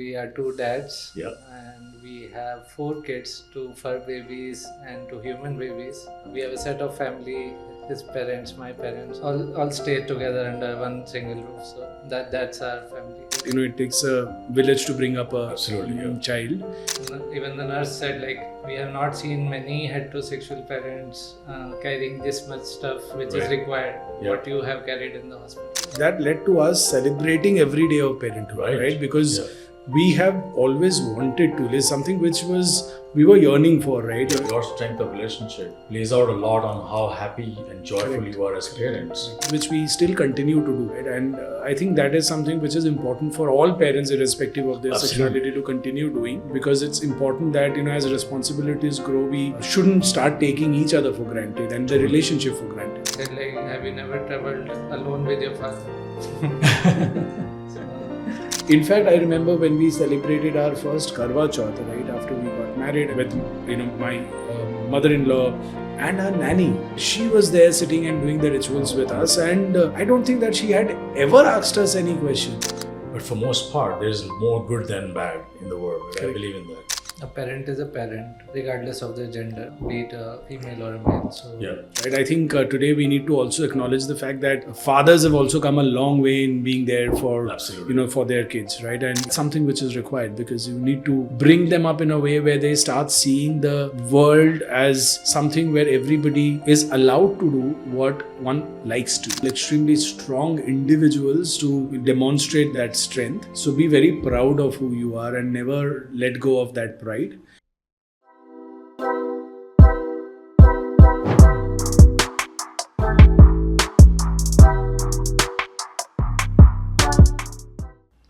we are two dads. Yeah. And we have 4 kids, 2 fur babies and 2 human babies. We have a set of family. His parents, my parents, all stay together under one single roof. So that's our family. It takes a village to bring up a Absolutely, child. Even the nurse said, we have not seen many heterosexual parents carrying this much stuff which is required, what you have carried in the hospital. That led to us celebrating every day of parenthood, right? Because we have always wanted to. There's something which we were yearning for, right? Your strength of relationship plays out a lot on how happy and joyful you are as parents. Which we still continue to do, right? And I think that is something which is important for all parents, irrespective of their sexuality, to continue doing, because it's important that, as responsibilities grow, we shouldn't start taking each other for granted and the relationship for granted. Said, have you never traveled alone with your father? In fact, I remember when we celebrated our first Karwa Chauth, right, after we got married, with my mother-in-law and her nanny. She was there sitting and doing the rituals with us, and I don't think that she had ever asked us any question. But for most part, there is more good than bad in the world. I believe in that. A parent is a parent, regardless of their gender, be it a female or a male. So, right. I think today we need to also acknowledge the fact that fathers have also come a long way in being there for, for their kids, right? And it's something which is required, because you need to bring them up in a way where they start seeing the world as something where everybody is allowed to do what one likes to. Extremely strong individuals to demonstrate that strength. So be very proud of who you are and never let go of that pride.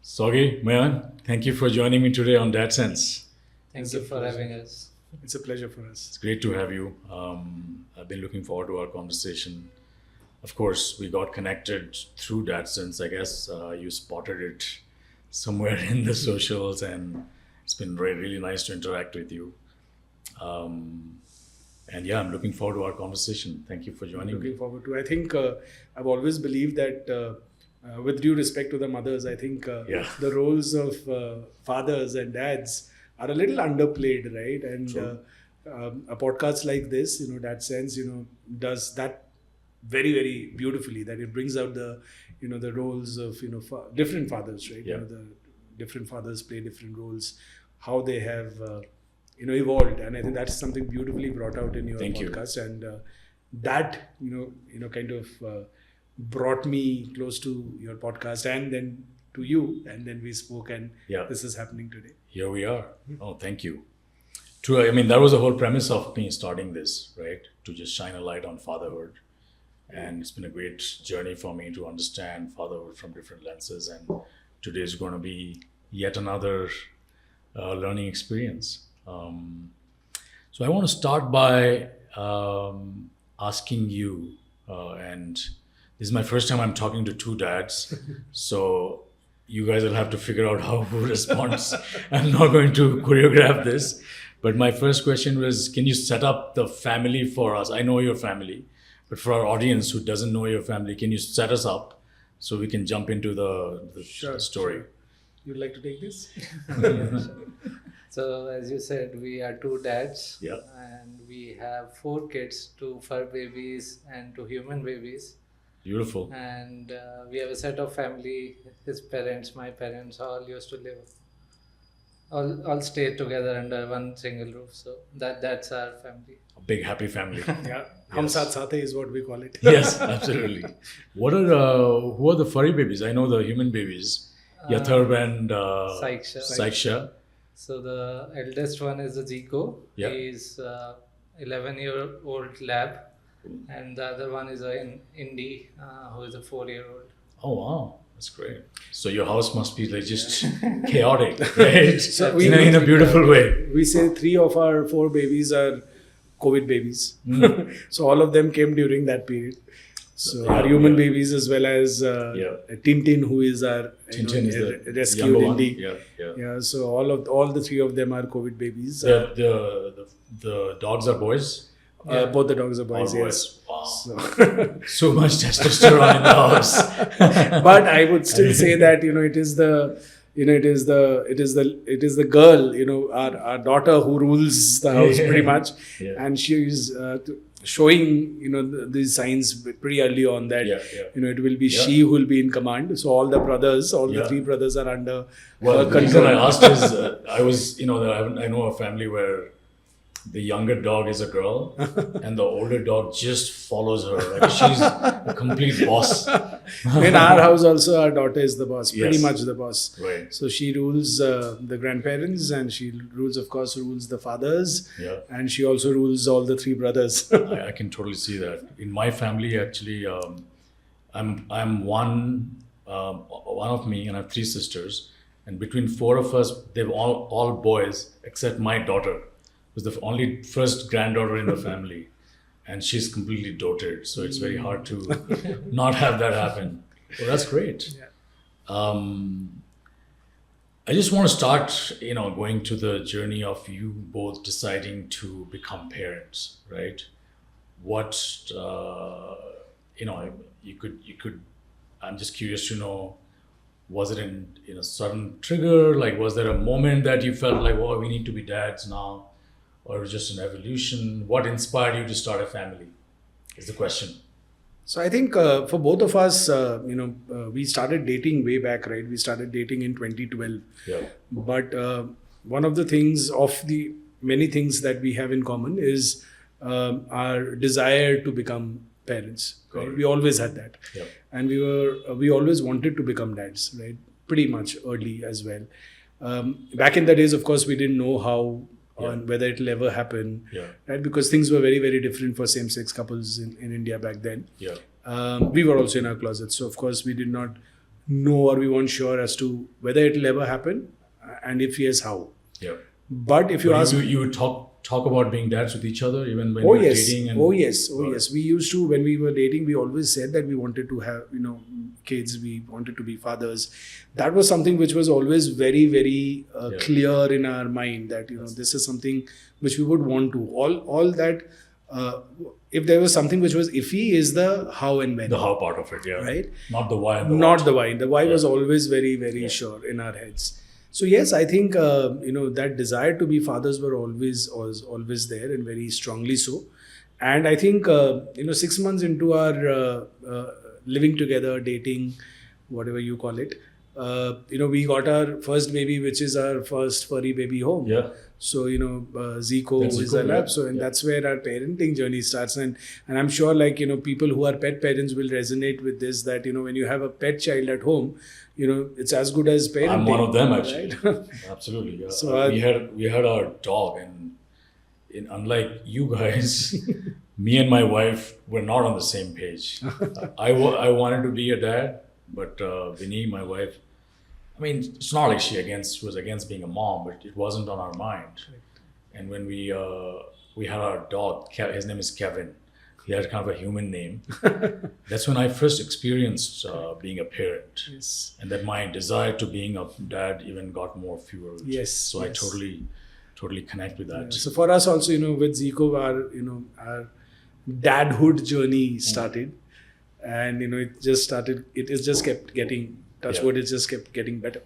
Sogi, Mayank, thank you for joining me today on Dadsense. Thank you for having us. It's a pleasure for us. It's great to have you. I've been looking forward to our conversation. Of course, we got connected through Dadsense. I guess you spotted it somewhere in the socials, and it's been really nice to interact with you. And I'm looking forward to our conversation. Thank you for joining me. Looking forward to. I think I've always believed that, with due respect to the mothers, I think the roles of fathers and dads are a little underplayed, right? And a podcast like this, Dadsense, does that very, very beautifully. That it brings out the roles of different fathers, right? Yeah. The different fathers play different roles, how they have evolved, and I think that's something beautifully brought out in your podcast. And that kind of brought me close to your podcast, and then to you, and then we spoke, and this is happening today. Here we are. Oh, thank you. True. I mean, that was the whole premise of me starting this, right? To just shine a light on fatherhood. And it's been a great journey for me to understand fatherhood from different lenses. And today is going to be yet another learning experience. So I want to start by asking you, and this is my first time I'm talking to two dads, so you guys will have to figure out how who responds. I'm not going to choreograph this, but my first question was, can you set up the family for us? I know your family, but for our audience who doesn't know your family, can you set us up so we can jump into the story? Sure. You'd like to take this? So as you said, we are two dads, Yeah. and we have 4 kids, 2 fur babies and 2 human babies. Beautiful. And we have a set of family. His parents, my parents, all used to live, all stay together under one single roof. So that's our family. A big happy family. Yeah. Hum saath saathe is what we call it. Yes, absolutely. Who are the furry babies? I know the human babies, Yatharv and Saiksha. So the eldest one is the Zico. Yeah. He's 11-year-old lab, and the other one is an Indie, who is a 4-year-old. Oh wow, that's great. So your house must be like just chaotic, right? So in a beautiful way. We say 3 of our 4 babies are COVID babies. So all of them came during that period. So our human babies, as well as Tintin, who is our rescued indie. Yeah. So all the 3 of them are COVID babies. The dogs are boys. Both the dogs are boys. Yes. Wow. So much testosterone in the house. But I would still say that it is the it is the girl, our daughter who rules the house pretty much, and she is showing these signs pretty early on that it will be she who will be in command. So all the three brothers are under Well, her the reason control. I asked is I know a family where the younger dog is a girl and the older dog just follows her. Like she's a complete boss. In our house also, our daughter is the boss, pretty Yes. much the boss. Right. So she rules the grandparents, and she rules the fathers, Yeah. and she also rules all the three brothers. I can totally see that. In my family, actually, I'm one of me, and I have three sisters. And between four of us, they're all boys except my daughter, who's the only first granddaughter in the family, and she's completely doted. So it's very hard to not have that happen. Well, that's great. I just want to start, going to the journey of you both deciding to become parents, right? What, you could. I'm just curious to know. Was it in a sudden trigger? Like, was there a moment that you felt like, oh, we need to be dads now? Or it was just an evolution? What inspired you to start a family is the question. So I think for both of us, we started dating way back, right? We started dating in 2012. Yeah. But one of the things, of the many things that we have in common, is our desire to become parents. Right? We always had that. Yeah. And we always wanted to become dads, right? Pretty much early as well. Back in the days, of course, we didn't know how on whether it'll ever happen, right? Because things were very, very different for same-sex couples in India back then. Yeah. We were also in our closets, so of course we did not know, or we weren't sure as to whether it'll ever happen, and if yes, how. Yeah. But if you ask, you would talk about being dads with each other even when oh you were yes, dating. yes. We used to, when we were dating, we always said that we wanted to have kids. We wanted to be fathers. That was something which was always very, very clear in our mind, that this is something which we would want to. All that. If there was something which was iffy, is the how and when. The how part of it, right? Not the why and the Not what. the why. The why was always very, very sure in our heads. So yes, I think that desire to be fathers were always there, and very strongly so. And I think 6 months into our living together, dating, whatever you call it, we got our first baby, which is our first furry baby home. Yeah. So Zico That's is Zico, a lab. So that's where our parenting journey starts. And I'm sure people who are pet parents will resonate with this, that when you have a pet child at home, it's as good as parenting. I'm one of them, actually. Right? Absolutely. Yeah. So we had our dog, and unlike you guys, me and my wife were not on the same page. I wanted to be a dad, but Vinny, my wife, I mean, it's not like she was against being a mom, but it wasn't on our mind. Right. And when we had our dog, his name is Kevin. He had kind of a human name. That's when I first experienced being a parent. Yes. And that my desire to being a dad even got more fueled. Yes. So I totally connect with that. Yeah. So for us also, with Zico, our dadhood journey started, and it just kept getting, touch wood, it just kept getting better.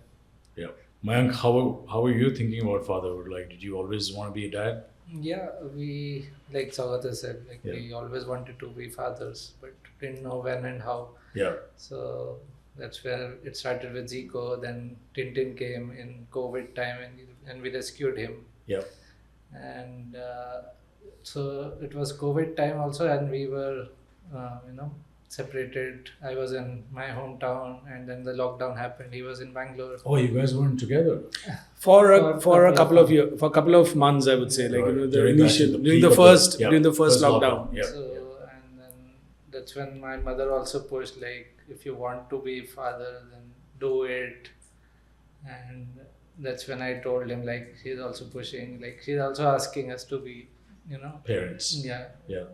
Yeah. Mayank, how are you thinking about fatherhood? Like, did you always want to be a dad? Yeah, we, like Sougata said, we always wanted to be fathers, but didn't know when and how. Yeah. So that's where it started with Zico. Then Tintin came in COVID time, and we rescued him. Yeah. And so it was COVID time also, and we were, separated. I was in my hometown, and then the lockdown happened. He was in Bangalore. Oh, you guys weren't together. For a couple of months, I would say, during the first lockdown. Yeah. So, and then that's when my mother also pushed, like, if you want to be father, then do it. And that's when I told him, like, she's also pushing, like, she's also asking us to be, Parents. Yeah. Yeah.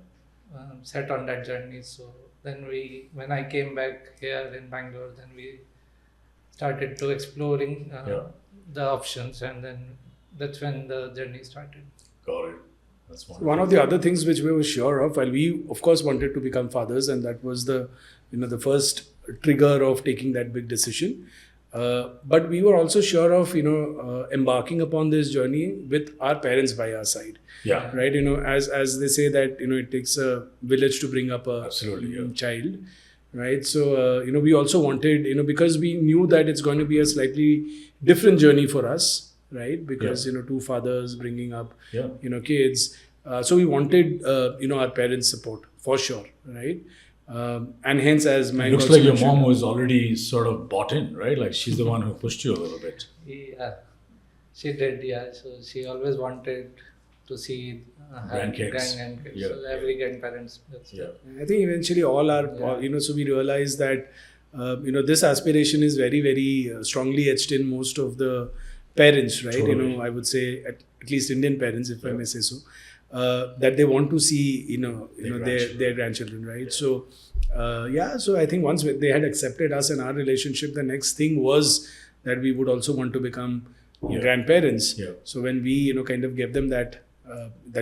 Set on that journey. So then when I came back here in Bangalore, then we started to exploring the options, and then that's when the journey started. Got it. That's wonderful. One of the other things which we were sure of, while we of course wanted to become fathers, and that was the the first trigger of taking that big decision. But we were also sure of, embarking upon this journey with our parents by our side. Yeah. Right. As they say that, it takes a village to bring up a child. Right. So, we also wanted, because we knew that it's going to be a slightly different journey for us. Right. Because, two fathers bringing up, kids. So we wanted, our parents' support for sure. Right. And hence, as my looks like your mom was already sort of bought in, right? Like she's the one who pushed you a little bit. Yeah, she did. Yeah, so she always wanted to see her grandkids. Yeah. So every grandparents. Yeah. I think eventually all our, so we realized that, this aspiration is very, very strongly etched in most of the parents, right? Totally. I would say at least Indian parents, if I may say so. That they want to see, their grandchildren, right? So, so I think once they had accepted us and our relationship, the next thing was that we would also want to become grandparents. Yeah. So when we, kind of gave them that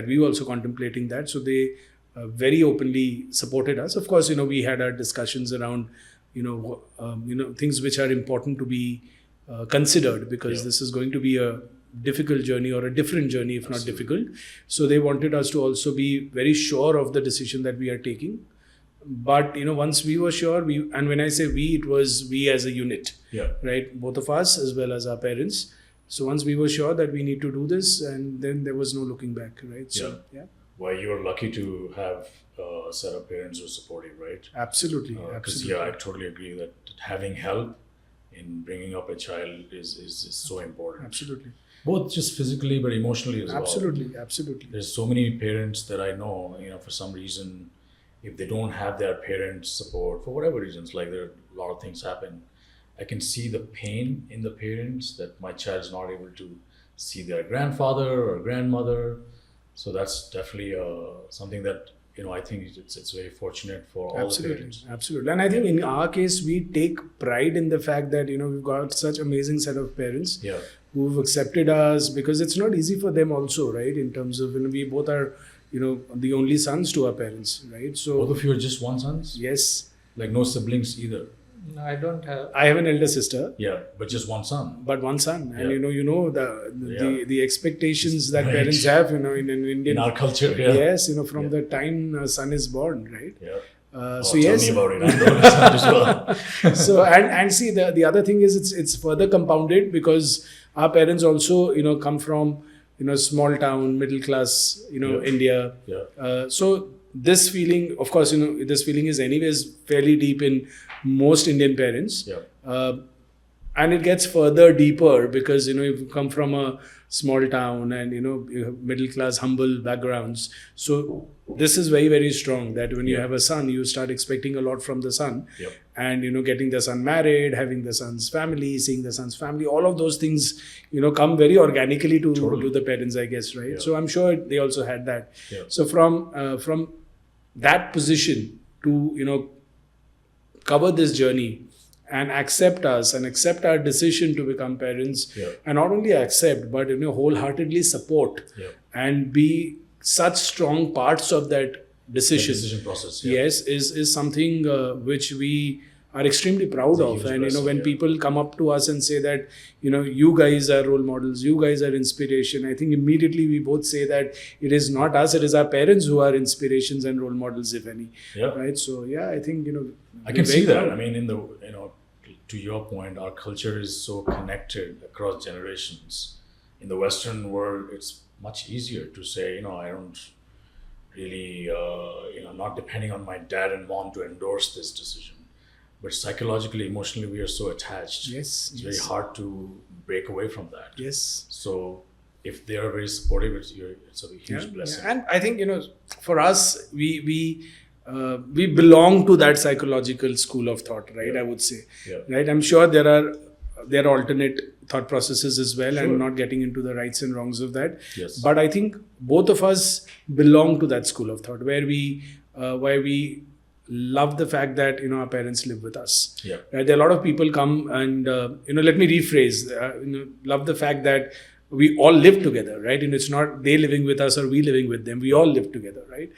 we were also contemplating that, so they very openly supported us. Of course, we had our discussions around, things which are important to be considered, because this is going to be a difficult journey or a different journey, if not difficult. So they wanted us to also be very sure of the decision that we are taking. But, once we were sure, and when I say we, it was we as a unit, right? Both of us as well as our parents. So once we were sure that we need to do this, and then there was no looking back, right? So, Well, you're lucky to have a set of parents who are supportive, right? Absolutely. Because I totally agree that having help in bringing up a child is so important. Absolutely. Both just physically but emotionally as well. Absolutely. There's so many parents that I know, for some reason, if they don't have their parents' support, for whatever reasons, like there are a lot of things happen, I can see the pain in the parents that my child's not able to see their grandfather or grandmother. So that's definitely something that, I think it's very fortunate for all the parents. Absolutely. And I think in our case, we take pride in the fact that, we've got such amazing set of parents who've accepted us, because it's not easy for them also, right? In terms of, we both are, the only sons to our parents, right? So both of you are just one sons? Yes. Like no siblings either? No, I don't have. I have an elder sister. Yeah, but just one son. But one son, and the expectations that parents have, in Indian, in our culture, yes, from the time a son is born, right? So yes, tell me about it. I know that as well. So and see, the other thing is it's further compounded because our parents also come from small town, middle class, India. So this feeling, of course, this feeling is anyways fairly deep in most Indian parents. And it gets further deeper because, you come from a small town and, you have middle class, humble backgrounds. So this is very, very strong that when you have a son, you start expecting a lot from the son. And, getting the son married, having the son's family, seeing the son's family, all of those things, come very organically to the parents, I guess, right? So I'm sure they also had that. So from that position to, cover this journey and accept us and accept our decision to become parents, and not only accept, but wholeheartedly support and be such strong parts of that decision process. Yes, is something which we are extremely proud of. And when people come up to us and say that you guys are role models, you guys are inspiration, I think immediately we both say that it is not us, it is our parents who are inspirations and role models, if any. Right. So I think I can see that. I mean, in the to your point, our culture is so connected across generations. In the Western world, it's much easier to say, I don't really, not depending on my dad and mom to endorse this decision. But psychologically, emotionally, we are so attached. It's very hard to break away from that. So if they are very supportive, it's a huge blessing. And I think, for us, we belong to that psychological school of thought, right? I would say, right? I'm sure there are alternate thought processes as well, and not getting into the rights and wrongs of that. But I think both of us belong to that school of thought where we love the fact that our parents live with us. Right? There are a lot of people come and let me rephrase. Love the fact that we all live together, right? And it's not they living with us or we living with them. We all live together, right?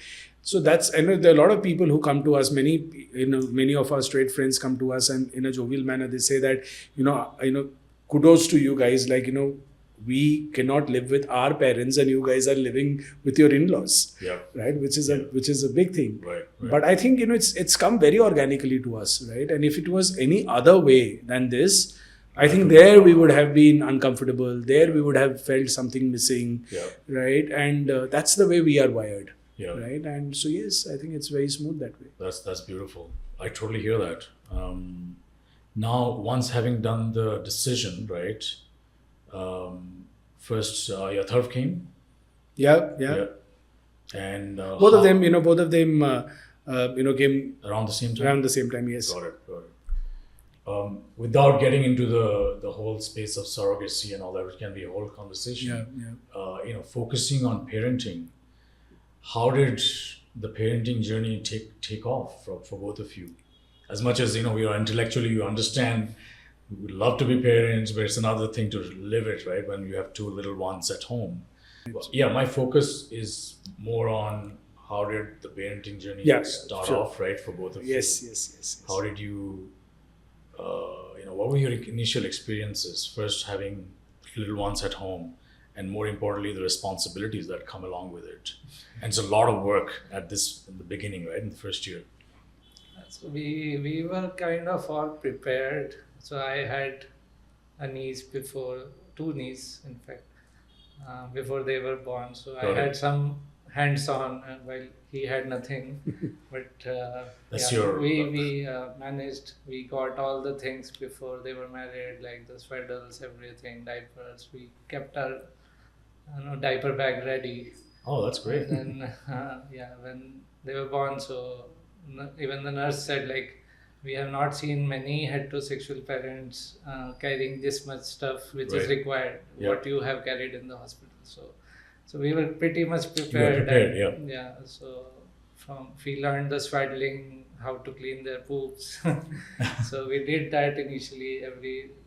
So that's, I know there are a lot of people who come to us, many of our straight friends come to us, and in a jovial manner they say that, kudos to you guys, like, we cannot live with our parents and you guys are living with your in-laws, Yeah. right? Which is a big thing. Right. But I think, it's come very organically to us, right? And if it was any other way than this, I think there we would have been uncomfortable. There we would have felt something missing, Yeah. right? And that's the way we are wired, Yeah. right? And so yes, I think it's very smooth that way. That's beautiful. I totally hear that. Now, once having done the decision, right? First, your third came. Yeah. And Both of them came around the same time. around the same time. Yes. Got it. Without getting into the whole space of surrogacy and all that, which can be a whole conversation. Yeah. Focusing on parenting, how did the parenting journey take off for both of you? As much as we are intellectually, you understand, we would love to be parents, but it's another thing to live it, right? When you have two little ones at home. But yeah, my focus is more on how did the parenting journey start off, right, for both of you? Yes. How did you, what were your initial experiences? First, having little ones at home, and more importantly, the responsibilities that come along with it. And it's a lot of work in the beginning, right, in the first year. So we were kind of all prepared. So I had a niece before, two nieces in fact, before they were born. So I had some hands-on while he had nothing. But we managed. We got all the things before they were married, like the swaddles, everything, diapers. We kept our diaper bag ready. Oh, that's great. And then when they were born, so even the nurse said, like, we have not seen many heterosexual parents carrying this much stuff which is required, what you have carried in the hospital. So we were pretty much prepared. So we learned the swaddling, how to clean their poops. So we did that initially.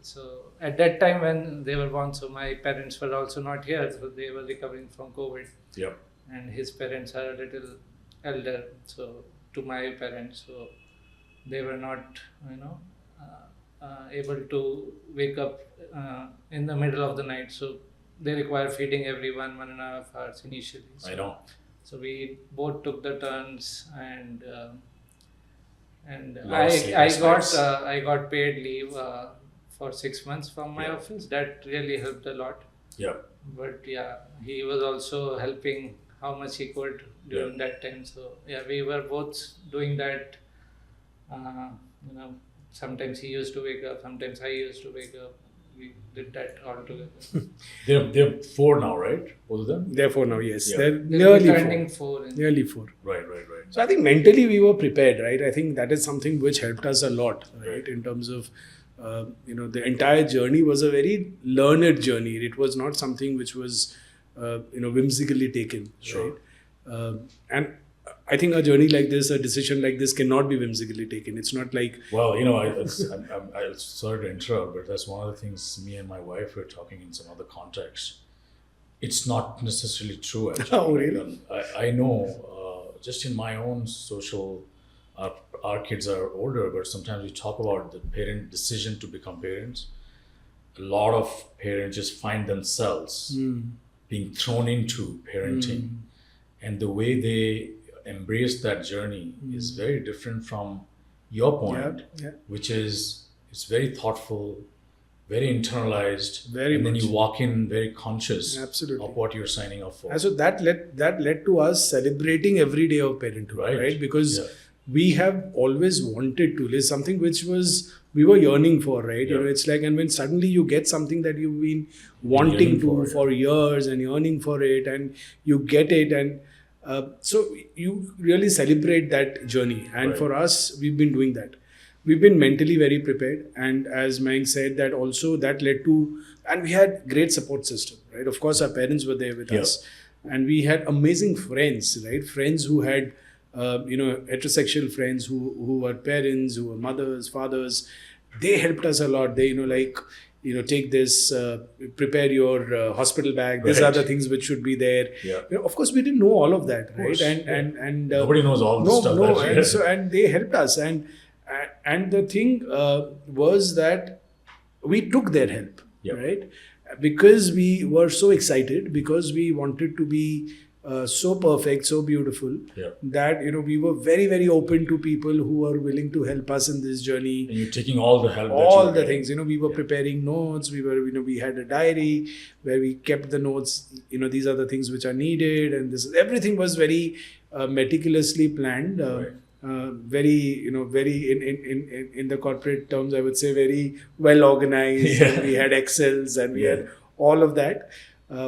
So at that time when they were born, so my parents were also not here, so they were recovering from COVID. Yep. And his parents are a little elder, so to my parents, so they were not, able to wake up in the middle of the night. So they require feeding every 1.5 hours initially. So, I know. So we both took the turns, and I got paid leave for 6 months from my office. That really helped a lot. Yeah. But he was also helping how much he could during that time. So we were both doing that. Sometimes he used to wake up, sometimes I used to wake up. We did that all together. They're 4 now, right? Both of them? They're 4 now, yes. Yeah. They're nearly turning 4. 4. Nearly 4. Right. So I think mentally we were prepared, right? I think that is something which helped us a lot, right? In terms of, the entire journey was a very learned journey. It was not something which was, whimsically taken, Sure. right? And I think a journey like this, a decision like this cannot be whimsically taken. It's not like... Well, I'm sorry to interrupt, but that's one of the things me and my wife were talking in some other context. It's not necessarily true, actually. Oh, really? I know, just in my own social, our kids are older, but sometimes we talk about the parent decision to become parents. A lot of parents just find themselves being thrown into parenting. And the way they embrace that journey is very different from your point, which is it's very thoughtful, very internalized, and then you walk in very conscious of what you're signing up for. And so that led to us celebrating every day of parenthood, right? Because we have always wanted to. It's something which we were yearning for, right? It's like, and when suddenly you get something that you've been wanting for years and yearning for it, and you get it, and so you really celebrate that journey. And for us, we've been doing that. We've been mentally very prepared. And as Mayank said, that also that led to, and we had great support system, right? Of course, our parents were there with us. And we had amazing friends, right? Friends who had, heterosexual friends who were parents, who were mothers, fathers. They helped us a lot. They, take this, prepare your hospital bag. These are the things which should be there. Yeah. Of course, we didn't know all of that, right? And nobody knows all this stuff. No, and they helped us, and the thing was that we took their help, right? Because we were so excited, because we wanted to be so perfect, so beautiful, that we were very, very open to people who are willing to help us in this journey. And you're taking all the help. All the things, we were preparing notes. We were, we had a diary where we kept the notes. These are the things which are needed, and everything was very meticulously planned. Very, very in the corporate terms, I would say very well organized. And we had Excels, and we had all of that.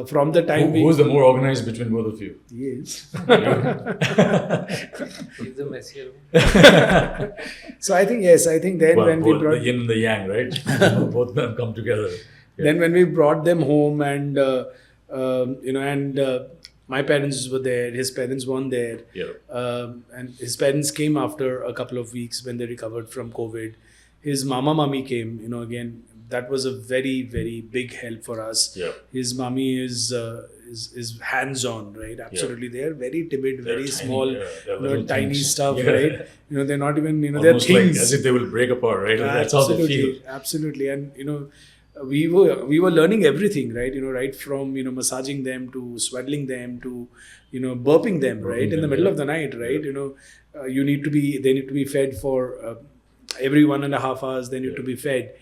From the time who's the more organized between both of you? Yes. He's the messier one. So I think then when we brought the yin and the yang, right? Both of them come together. Then when we brought them home, and my parents were there, his parents weren't there, and his parents came after a couple of weeks when they recovered from COVID. His mummy came, again. That was a very, very big help for us. His mommy is hands-on, right? Absolutely. They are very timid, very small, tiny stuff, right? They're not even, they're almost things. Like as if they will break apart, right? That's how they feel. Absolutely. And, we were learning everything, right? Right from, massaging them to swaddling them to, burping them, right? In the middle of the night, right? They need to be fed for every 1.5 hours, they need to be fed.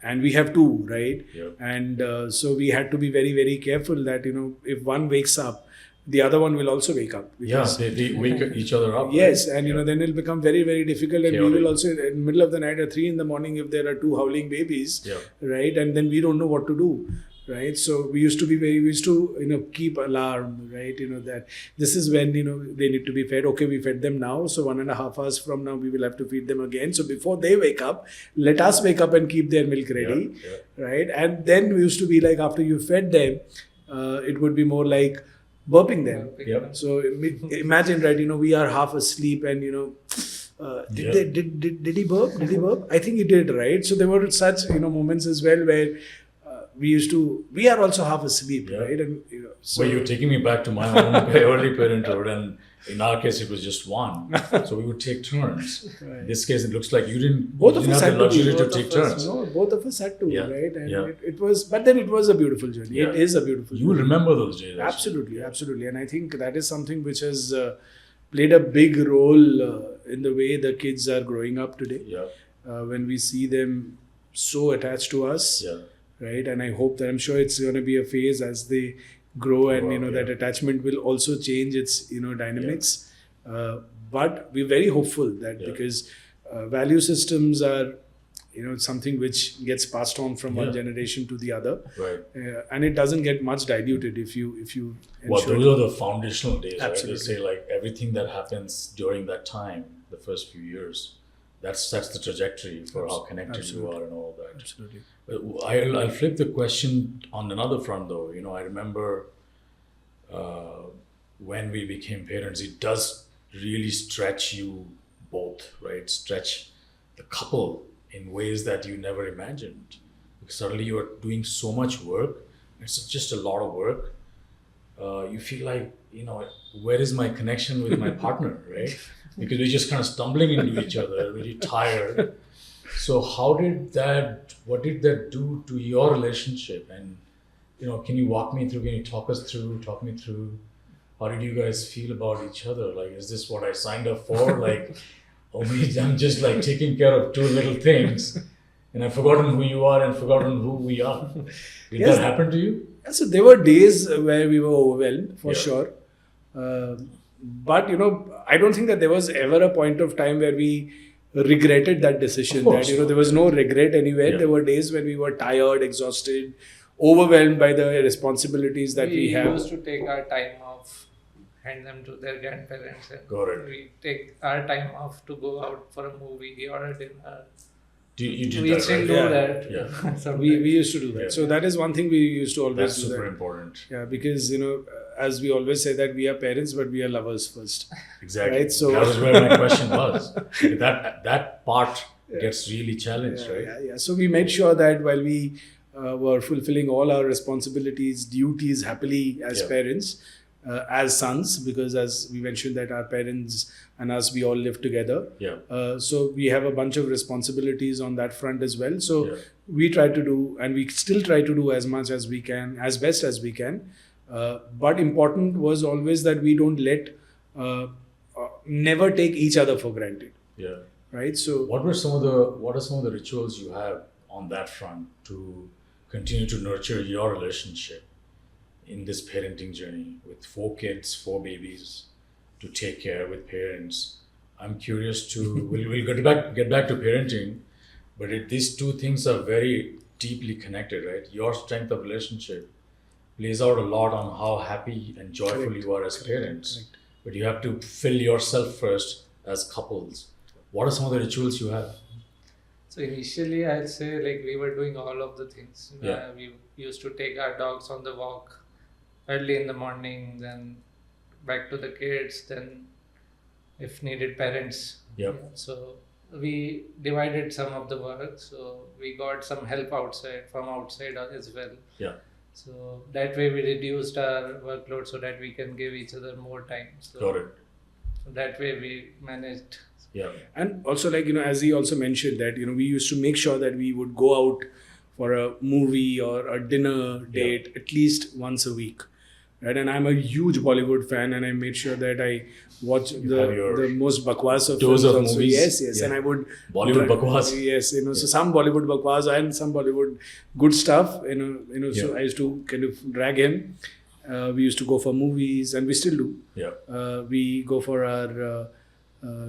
And we have 2, right? And so we had to be very, very careful that, if one wakes up, the other one will also wake up. They wake each other up. Yes, right? And then it'll become very, very difficult. And we will also, in the middle of the night at 3 a.m, if there are 2 howling babies, right? And then we don't know what to do. Right, so we used to keep alarm, right? That this is when they need to be fed. Okay, we fed them now, so 1.5 hours from now we will have to feed them again. So before they wake up, let us wake up and keep their milk ready, right? And then we used to be like, after you fed them, it would be more like burping them. So imagine, right? We are half asleep, and did he burp? Did he burp? I think he did, right? So there were such moments as well where. We are also half asleep, right? And so you're taking me back to my own early parenthood, and in our case it was just one, so we would take turns. In this case, it looks like you didn't have the luxury to take turns. No, both of us had to, right? And it was, but then it was a beautiful journey. It is a beautiful journey. You will remember those days. Absolutely. And I think that is something which has played a big role in the way the kids are growing up today. When we see them so attached to us. Right, and I hope that, I'm sure it's going to be a phase as they grow, and that attachment will also change its dynamics. But we're very hopeful that because value systems are something which gets passed on from one generation to the other, and it doesn't get much diluted if you. Well, those are the foundational days. Absolutely. Right? They say like everything that happens during that time, the first few years. That sets the trajectory for how connected you are and all that. Absolutely. I'll flip the question on another front though. I remember when we became parents, it does really stretch you both, right? Stretch the couple in ways that you never imagined. Because suddenly you are doing so much work. It's just a lot of work. You feel like, where is my connection with my partner, right? Because we're just kind of stumbling into each other, really tired. So what did that do to your relationship? And, can you walk me through, talk me through, how did you guys feel about each other? Like, is this what I signed up for? Like, I'm just like taking care of 2 little things, and I've forgotten who you are and forgotten who we are. Did that happen to you? So there were days where we were overwhelmed, for sure. But, I don't think that there was ever a point of time where we regretted that decision. That, there was no regret anywhere. There were days when we were tired, exhausted, overwhelmed by the responsibilities that we have. We used to take our time off, hand them to their grandparents, and we take our time off to go out for a movie or a dinner. We still do that. We used to do that. So that is one thing we used to always do. That's super important. Yeah, because as we always say that we are parents, but we are lovers first. Exactly. Right? So that was where my question was. That part gets really challenged, right? Yeah. So we made sure that while we were fulfilling all our responsibilities, duties happily as parents, as sons, because as we mentioned that our parents and us, we all live together. So we have a bunch of responsibilities on that front as well. So we try to do, and we still try to do as much as we can, as best as we can. But important was always that we don't never take each other for granted. Right. So what are some of the rituals you have on that front to continue to nurture your relationship in this parenting journey with 4 kids, 4 babies to take care with parents? I'm curious to, we'll get back to parenting, but these two things are very deeply connected, right? Your strength of relationship plays out a lot on how happy and joyful you are as parents, but you have to fill yourself first as couples. What are some of the rituals you have? So initially, I'd say like we were doing all of the things. We used to take our dogs on the walk early in the morning, then back to the kids, then if needed, parents. So we divided some of the work. So we got some help from outside as well. So that way we reduced our workload so that we can give each other more time. So Got it. So that way we managed. And also, like, as he also mentioned that, we used to make sure that we would go out for a movie or a dinner date at least once a week. Right. And I'm a huge Bollywood fan, and I made sure that I watch the most bakwas of films of also. Movies. Yes. And I would Bollywood bakwas. Yes, so some Bollywood bakwas and some Bollywood good stuff. So I used to kind of drag him. We used to go for movies, and we still do. We go for our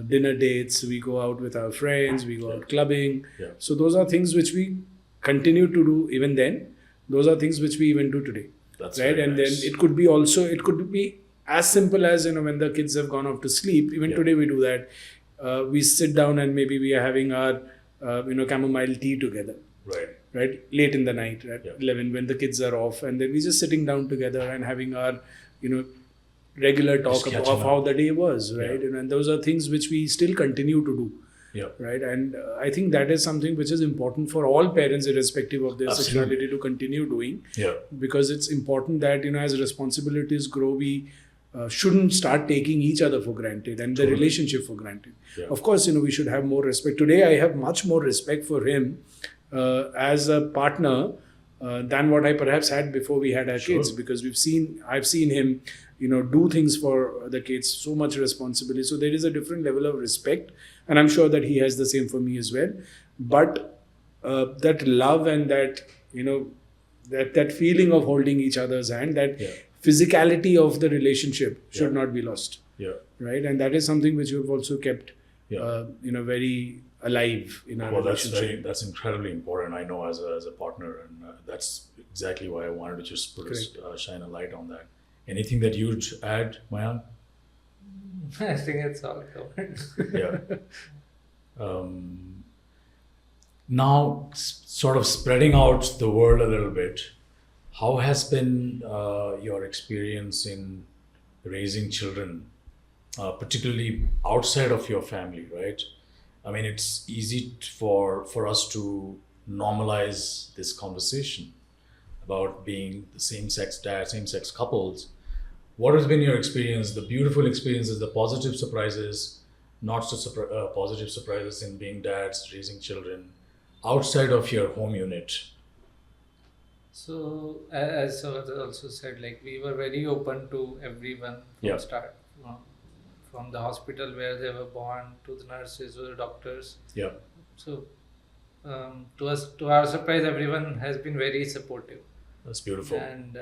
dinner dates. We go out with our friends. We go out clubbing. So those are things which we continue to do even then. Those are things which we even do today. That's right. And nice. then it could be as simple as, when the kids have gone off to sleep. Even today we do that. We sit down and maybe we are having our, chamomile tea together. Right. Late in the night, at 11, when the kids are off. And then we're just sitting down together and having our, regular talk of how the day was. Right. And those are things which we still continue to do. Right. And I think that is something which is important for all parents, irrespective of their sexuality, to continue doing. Because it's important that, as responsibilities grow, we shouldn't start taking each other for granted and the relationship for granted. Of course, we should have more respect. Today, I have much more respect for him as a partner than what I perhaps had before we had our kids, because I've seen him, do things for the kids, so much responsibility. So there is a different level of respect, and I'm sure that he has the same for me as well. But that love and that, that feeling of holding each other's hand, that physicality of the relationship should not be lost. Right. And that is something which we've also kept, very alive in our relationship. That's incredibly important. I know as a partner, and that's exactly why I wanted to just shine a light on that. Anything that you'd add, Mayank? I think it's all covered. Now, sort of spreading out the word a little bit, how has been your experience in raising children, particularly outside of your family, right? I mean, it's easy for us to normalize this conversation about being the same-sex dad, same-sex couples. What has been your experience, the beautiful experiences, the positive surprises, not so positive surprises in being dads, raising children, outside of your home unit? So, as Sougata also said, like we were very open to everyone from start, from the hospital where they were born to the nurses or the doctors. So, to our surprise, everyone has been very supportive. That's beautiful. And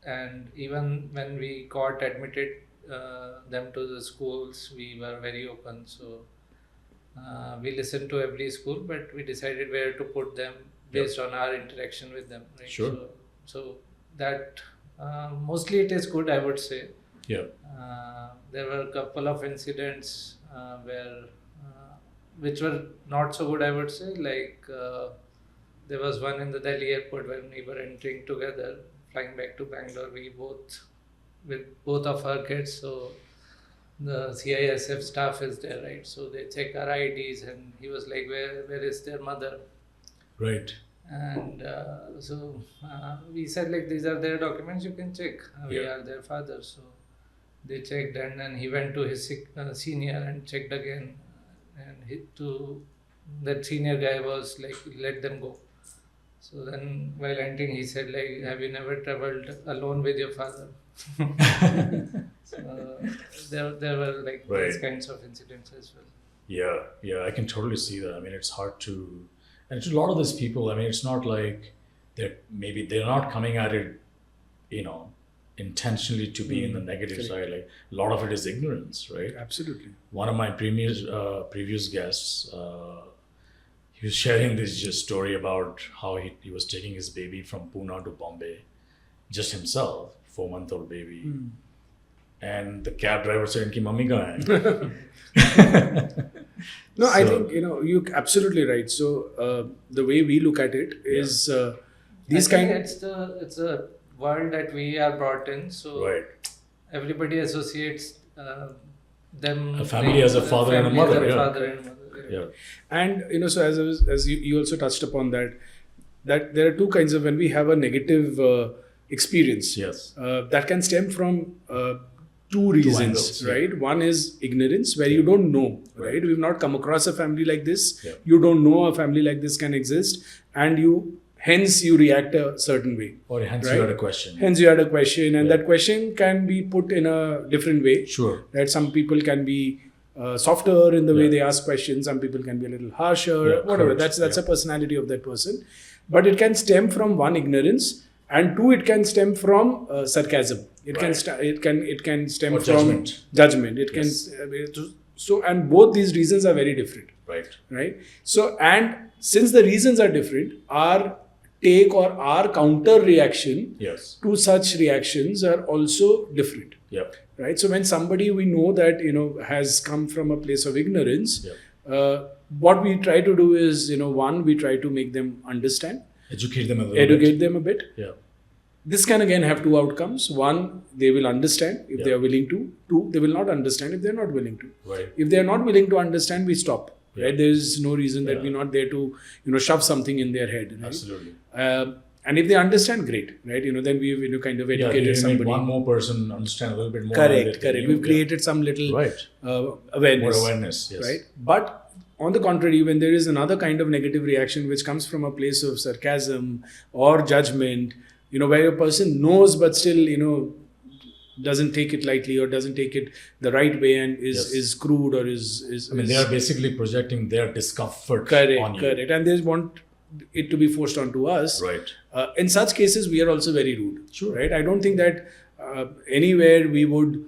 and even when we got admitted them to the schools, we were very open. So we listened to every school, but we decided where to put them based on our interaction with them. Right? So that mostly it is good, I would say. There were a couple of incidents which were not so good, I would say. Like there was one in the Delhi airport when we were entering together, flying back to Bangalore. With both of our kids, so the CISF staff is there, right? So they check our IDs, and he was like, "Where is their mother?" Right. And we said, like, these are their documents, you can check. We Yeah. are their father. So they checked, and then he went to his senior and checked again. And that senior guy was like, let them go. So then while ending, he said, like, have you never traveled alone with your father? So there were like Right. these kinds of incidents as well. Yeah, I can totally see that. I mean, it's hard to, and to a lot of these people, I mean, it's not like they're not coming at it, intentionally to be in the negative Correct. side. Like a lot of it is ignorance, right? Absolutely. One of my previous guests, he was sharing this just story about how he was taking his baby from Pune to Bombay, just himself, 4-month-old baby. And the cab driver said, "Inki mummy kahan hai?" No, I So- think you're absolutely right. So the way we look at it is these I think kind. it's a world that we are brought in. So Right. everybody associates them. A family as a father and a family as mother, yeah. Father and mother. Yeah. And so as you also touched upon that there are two kinds of when we have a negative experience. Yes. That can stem from two reasons, angles, yeah. right? One is ignorance, where you don't know, right? We've not come across a family like this. Yeah. You don't know a family like this can exist, and hence you react a certain way. Or hence Right. you had a question. Hence you had a question, and Yeah. that question can be put in a different way. Sure. Right? Some people can be softer in the way Yeah. they ask questions. Some people can be a little harsher. Yeah, whatever. correct. That's Yeah. a personality of that person. But it can stem from one, ignorance, and two, it can stem from sarcasm. It can Right. it can stem Or from judgment. judgment. It Yes. can so and both these reasons are very different. Right. Right. So, and since the reasons are different, our take or our counter reaction Yes. to such reactions are also different. Yep. Right. So when somebody we know that has come from a place of ignorance, what we try to do is one, we try to make them understand, Educate them a little educate bit. them a bit. Yeah. This can again have two outcomes. One, they will understand if Yeah. they are willing to. Two, they will not understand if they are not willing to. Right. If they are not willing to understand, we stop. Yeah. Right. There is no reason that Yeah. we're not there to shove something in their head. Right? Absolutely. And if they understand, great. Right. Then we've kind of Yeah, educated you make somebody. one more person understand a little bit more. Correct. than We've you. created some little Right. awareness. More awareness. Yes. Right. But on the contrary, when there is another kind of negative reaction which comes from a place of sarcasm or judgment, where a person knows but still, doesn't take it lightly or doesn't take it the right way and Yes. is crude or is I mean, they are basically projecting their discomfort on correct, you. correct, and they want it to be forced onto us. Right. In such cases, we are also very rude. Sure. Right. I don't think that anywhere we would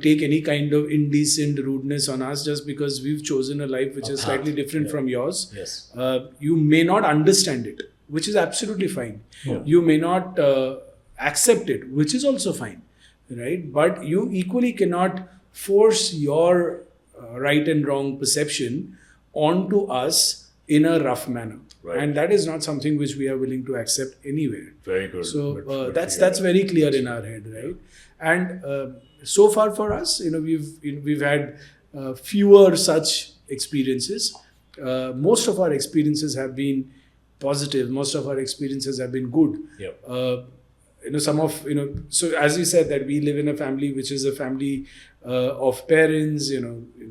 take any kind of indecent rudeness on us just because we've chosen a life which A is path, slightly different yeah. from yours. Yes. You may not understand it, which is absolutely fine. Yeah. You may not accept it, which is also fine, right? But you equally cannot force your right and wrong perception onto us in a rough manner. Right. And that is not something which we are willing to accept anywhere. Very good. So Good that's very clear in our head, right? And so far for us, we've had fewer such experiences. Most of our experiences have been positive. Most of our experiences have been good. Yep. So as we said that we live in a family which is a family of parents,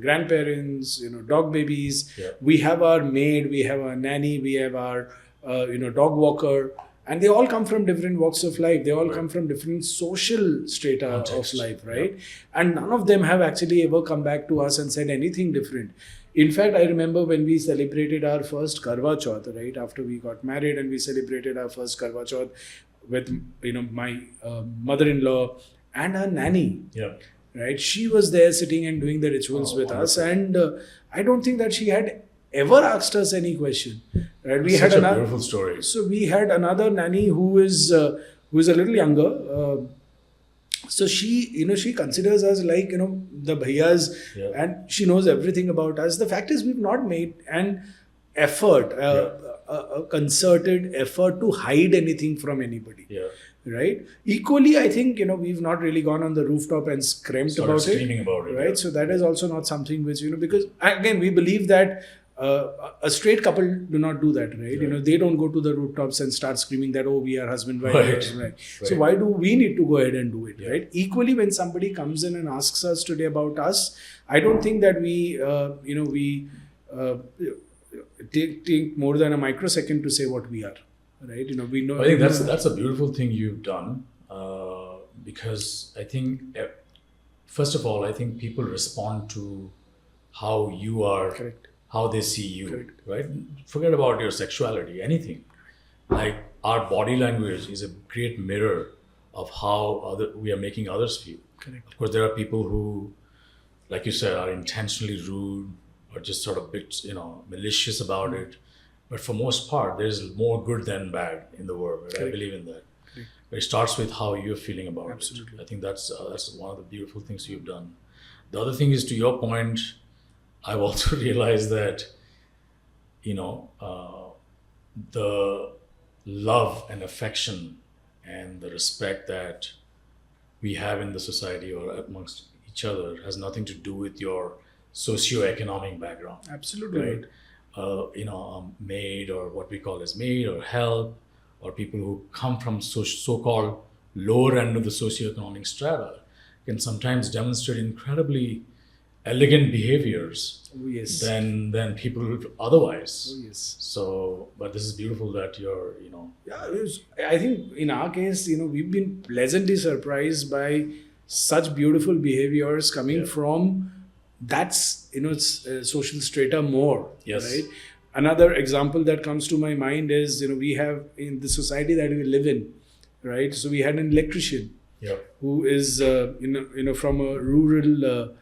grandparents, dog babies. Yeah. We have our maid, we have our nanny, we have our dog walker, and they all come from different walks of life. They all Right. come from different social strata Context. of life, right? And none of them have actually ever come back to us and said anything different. In fact, I remember when we celebrated our first Karwa Chauth, right? After we got married and we celebrated our first Karwa Chauth with, my mother-in-law and our nanny, Yeah. right? She was there sitting and doing the rituals with us. And I don't think that she had ever asked us any question, right? We Such had a beautiful story. So we had another nanny who is a little younger. So she considers us like, the bhaiyas, Yeah. and she knows everything about us. The fact is we've not made an effort, a concerted effort to hide anything from anybody. Yeah. Right. Equally, I think, we've not really gone on the rooftop and screamed Started about it. screaming about it. Right. Yeah. So that is also not something which, because again, we believe that a straight couple do not do that, right? Right. They don't go to the rooftops and start screaming that, oh, we are husband, wife. Right. we are husband, wife. So Right. why do we need to go ahead and do it, Yeah. right? Equally, when somebody comes in and asks us today about us, I don't think that we take more than a microsecond to say what we are, right? We know. I think that's a beautiful thing you've done, because I think, first of all, I think people respond to how you are, Correct. how they see you, Correct. right? Forget about your sexuality, anything. Like our body language is a great mirror of how we are making others feel. Correct. Of course, there are people who, like you said, are intentionally rude or just sort of bit, malicious about it. But for most part, there's more good than bad in the world. Right? I Correct. believe in that. Correct. But it starts with how you're feeling about Absolutely. it. I think that's one of the beautiful things you've done. The other thing is, to your point, I've also realized that, the love and affection and the respect that we have in the society or amongst each other has nothing to do with your socio-economic background. Absolutely Right. right. Maid, or what we call as maid or help, or people who come from so-called lower end of the socio-economic strata can sometimes demonstrate incredibly elegant behaviors Oh, yes. than people otherwise. Oh, yes. So, but this is beautiful that you're, Yeah, I think in our case, we've been pleasantly surprised by such beautiful behaviors coming Yeah. from that's it's social strata more. Yes. Right. Another example that comes to my mind is we have in the society that we live in, right? So we had an electrician yeah, who is from a rural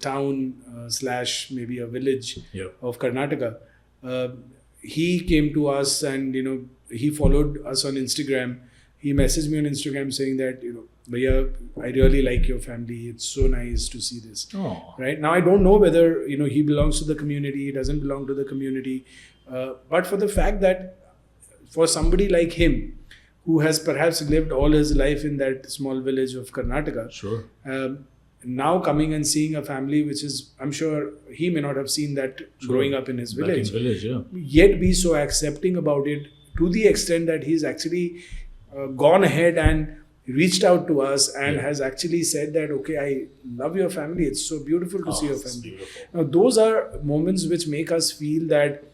town / maybe a village yeah, of Karnataka. He came to us and he followed us on Instagram. He messaged me on Instagram saying that Bhaiya, I really like your family. It's so nice to see this. oh, Right now, I don't know whether he belongs to the community. He doesn't belong to the community. But for the fact that for somebody like him, who has perhaps lived all his life in that small village of Karnataka, sure, now coming and seeing a family which is, I'm sure he may not have seen that growing up in his back in village, village, yeah, yet be so accepting about it to the extent that he's actually gone ahead and reached out to us and Yeah. has actually said that, okay, I love your family. It's so beautiful to see your it's family. beautiful. Now, those are moments which make us feel that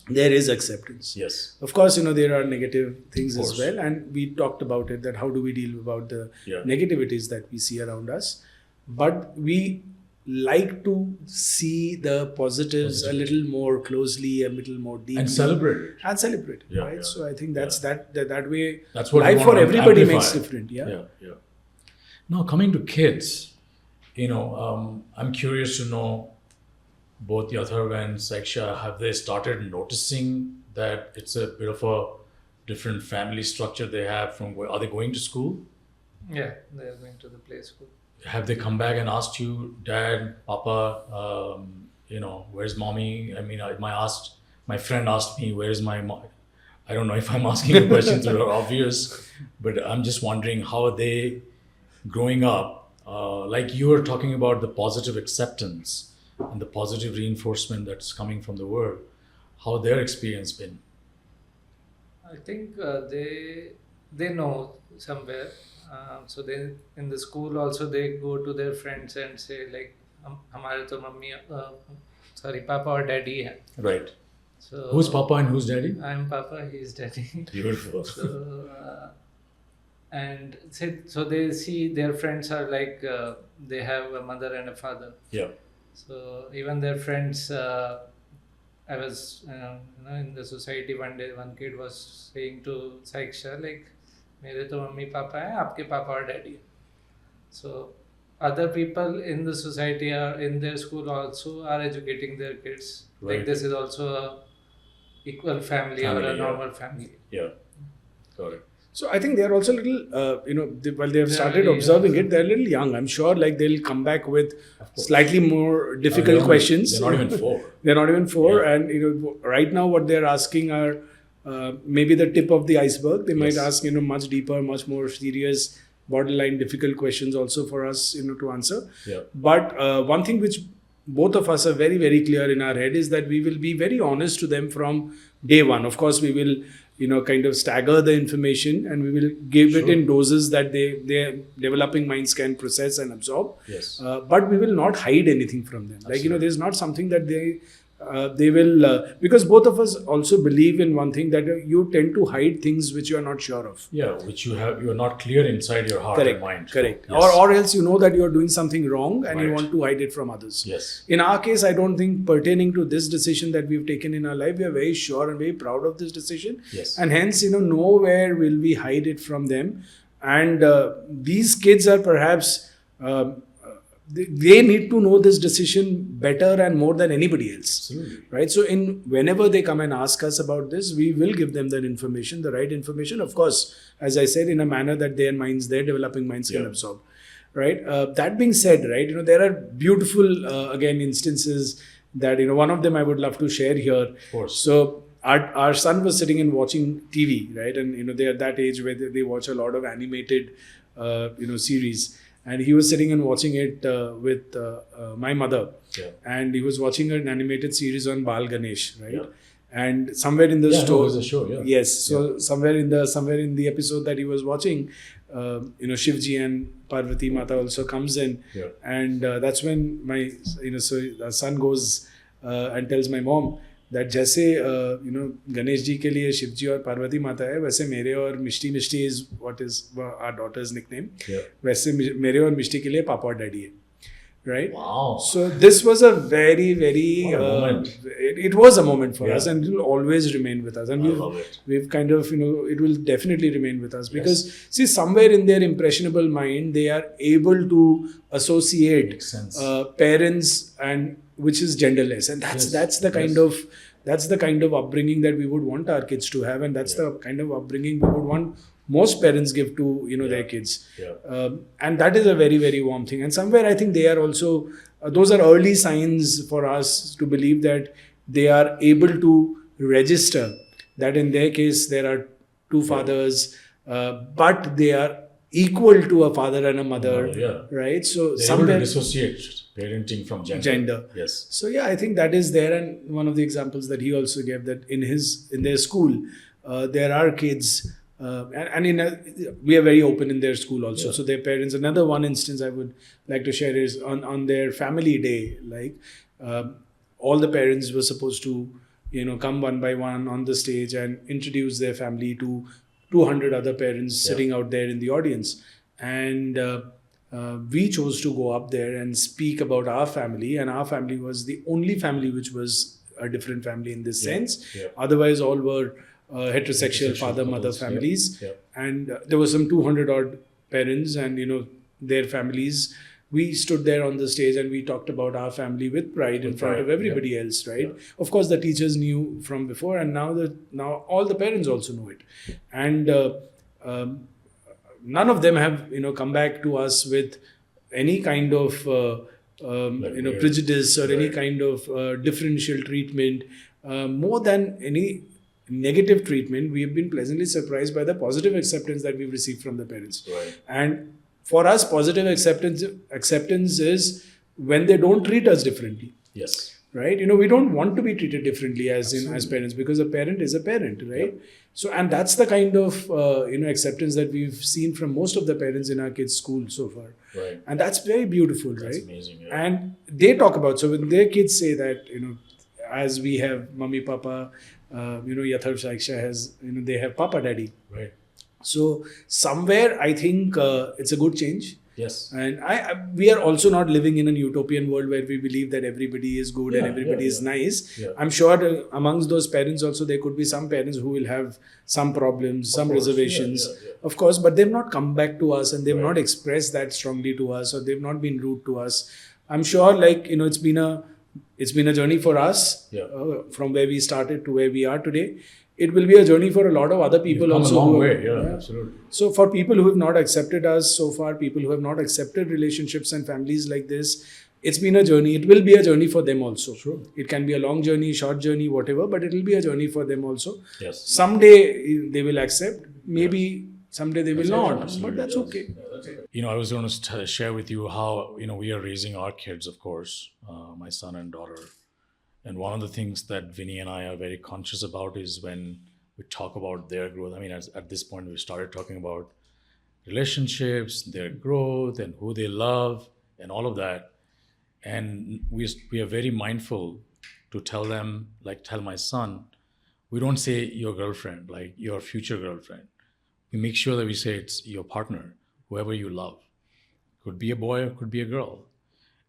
there is acceptance. Yes, Of course, there are negative things Of as course. well. And we talked about it, that how do we deal about the Yeah. negativities that we see around us. But we like to see the positives a little more closely, a little more deeply. and celebrate it. And celebrate, Yeah, right? yeah. So I think that's that way. That's what we life want for to everybody amplify. makes different. Yeah. Yeah. Now, coming to kids, I'm curious to know, both Yatharv and Saiksha, have they started noticing that it's a bit of a different family structure they have from where? Are they going to school? Yeah, they're going to the play school. Have they come back and asked you, Dad, Papa, where's mommy? I mean, my friend asked me, where's my mom? I don't know if I'm asking the questions that are obvious, but I'm just wondering, how are they growing up? Like you were talking about the positive acceptance and the positive reinforcement that's coming from the world. How their experience been? I think they know somewhere. So they in the school also they go to their friends and say like, हमारे तो mummy, Papa or Daddy है. Right. So Who's Papa and who's Daddy? I'm Papa, he's Daddy. Beautiful. So so they see their friends are like they have a mother and a father. Yeah. So even their friends, I was in the society one day, one kid was saying to Saiksha like, मेरे तो mummy papa हैं, आपके पापा और daddy हैं. So other people in the society or in their school also are educating their kids. Right. Like this is also a equal family or Family, a yeah. normal family. Yeah. Got it. So I think they're also a little, while they have They're started very observing young. it, they're a little young. I'm sure like they'll come back with course. slightly more difficult questions. They're not even 4. They're not even 4. Yeah. And right now what they're asking are maybe the tip of the iceberg. They might Yes. ask much deeper, much more serious, borderline difficult questions also for us to answer. Yeah. But one thing which both of us are very, very clear in our head is that we will be very honest to them from day one. Of course, we will, kind of stagger the information, and we will give it in doses that their developing minds can process and absorb. Yes. But we will not hide anything from them. Like, there's not something that they will, because both of us also believe in one thing, that you tend to hide things which you are not sure of. Yeah, which you're not clear inside your heart and mind. Correct. Yes. Or else you know that you are doing something wrong and you want to hide it from others. Yes. In our case, I don't think pertaining to this decision that we've taken in our life, we are very sure and very proud of this decision. Yes. And hence, nowhere will we hide it from them. And these kids are perhaps... they need to know this decision better and more than anybody else. Absolutely. Right? So whenever they come and ask us about this, we will give them that information, the right information, of course, as I said, in a manner that their developing minds can absorb. Right? That being said, right, there are beautiful, again, instances that, one of them I would love to share here. Of course. So our son was sitting and watching TV, right? And, they're at that age where they watch a lot of animated, series. And he was sitting and watching it with my mother. Yeah. And he was watching an animated series on Bal Ganesh, right? Yeah. And somewhere in the story, it was a show, yeah. Yes. So somewhere in the episode that he was watching, Shivji and Parvati Mata also comes in. Yeah. And that's when my, so the son goes and tells my mom that जैसे गणेश जी के लिए शिव जी और पार्वती माता है, वैसे मेरे और मिष्टी is what is our daughter's nickname. Yeah. वैसे मेरे और मिष्टी के लिए पापा और डैडी है. Right? Wow. So this was a very, very it was a moment for us, and it will always remain with us. And we've kind of, it will definitely remain with us, because see, somewhere in their impressionable mind, they are able to associate parents and which is genderless, and that's the kind of upbringing that we would want our kids to have, and that's the kind of upbringing we would want most parents give to their kids. Yeah. And that is a very, very warm thing. And somewhere I think they are also those are early signs for us to believe that they are able to register that in their case there are two fathers, but they are equal to a father and a mother, right? So they're somewhere able to dissociate parenting from gender. Yes. So yeah, I think that is there, and one of the examples that he also gave, that in their school there are kids. We are very open in their school also. Yeah. So their parents, another one instance I would like to share is on their family day, like all the parents were supposed to, come one by one on the stage and introduce their family to 200 other parents sitting out there in the audience. And we chose to go up there and speak about our family, and our family was the only family which was a different family in this sense. Yeah. Otherwise, all were heterosexual father-mother families. Yeah. And there were some 200 odd parents and, their families. We stood there on the stage and we talked about our family with pride in front of everybody else, right? Yeah. Of course, the teachers knew from before, and now all the parents also know it. And none of them have, come back to us with any kind of, prejudice or any kind of differential treatment. More than any negative treatment, we have been pleasantly surprised by the positive acceptance that we've received from the parents. Right. And for us, positive acceptance is when they don't treat us differently. Yes. Right? We don't want to be treated differently as parents, because a parent is a parent, right? Yep. So, and that's the kind of acceptance that we've seen from most of the parents in our kids' school so far. Right. And that's very beautiful, right? That's amazing. Yeah. And they talk about, so when their kids say that, as we have Mummy, Papa, Yatharv Saiksha has, they have Papa, Daddy. Right. So somewhere I think it's a good change. Yes. And we are also not living in an utopian world where we believe that everybody is good and everybody is nice. Yeah. I'm sure amongst those parents also there could be some parents who will have some problems, some reservations, of course, but they've not come back to us and they've not expressed that strongly to us, or they've not been rude to us. I'm sure it's been a journey for us from where we started to where we are today. It will be a journey for a lot of other people also. A long way, absolutely. So for people who have not accepted us so far, people who have not accepted relationships and families like this, it's been a journey. It will be a journey for them also. Sure. It can be a long journey, short journey, whatever, but it will be a journey for them also. Yes. Someday they will accept, maybe someday they will not, but that's okay. I was going to share with you how, we are raising our kids, of course, my son and daughter. And one of the things that Vinny and I are very conscious about is when we talk about their growth. I mean, at this point, we started talking about relationships, their growth, and who they love, and all of that. And we are very mindful to tell them, like tell my son, we don't say your girlfriend, like your future girlfriend. We make sure that we say it's your partner, whoever you love. Could be a boy or could be a girl.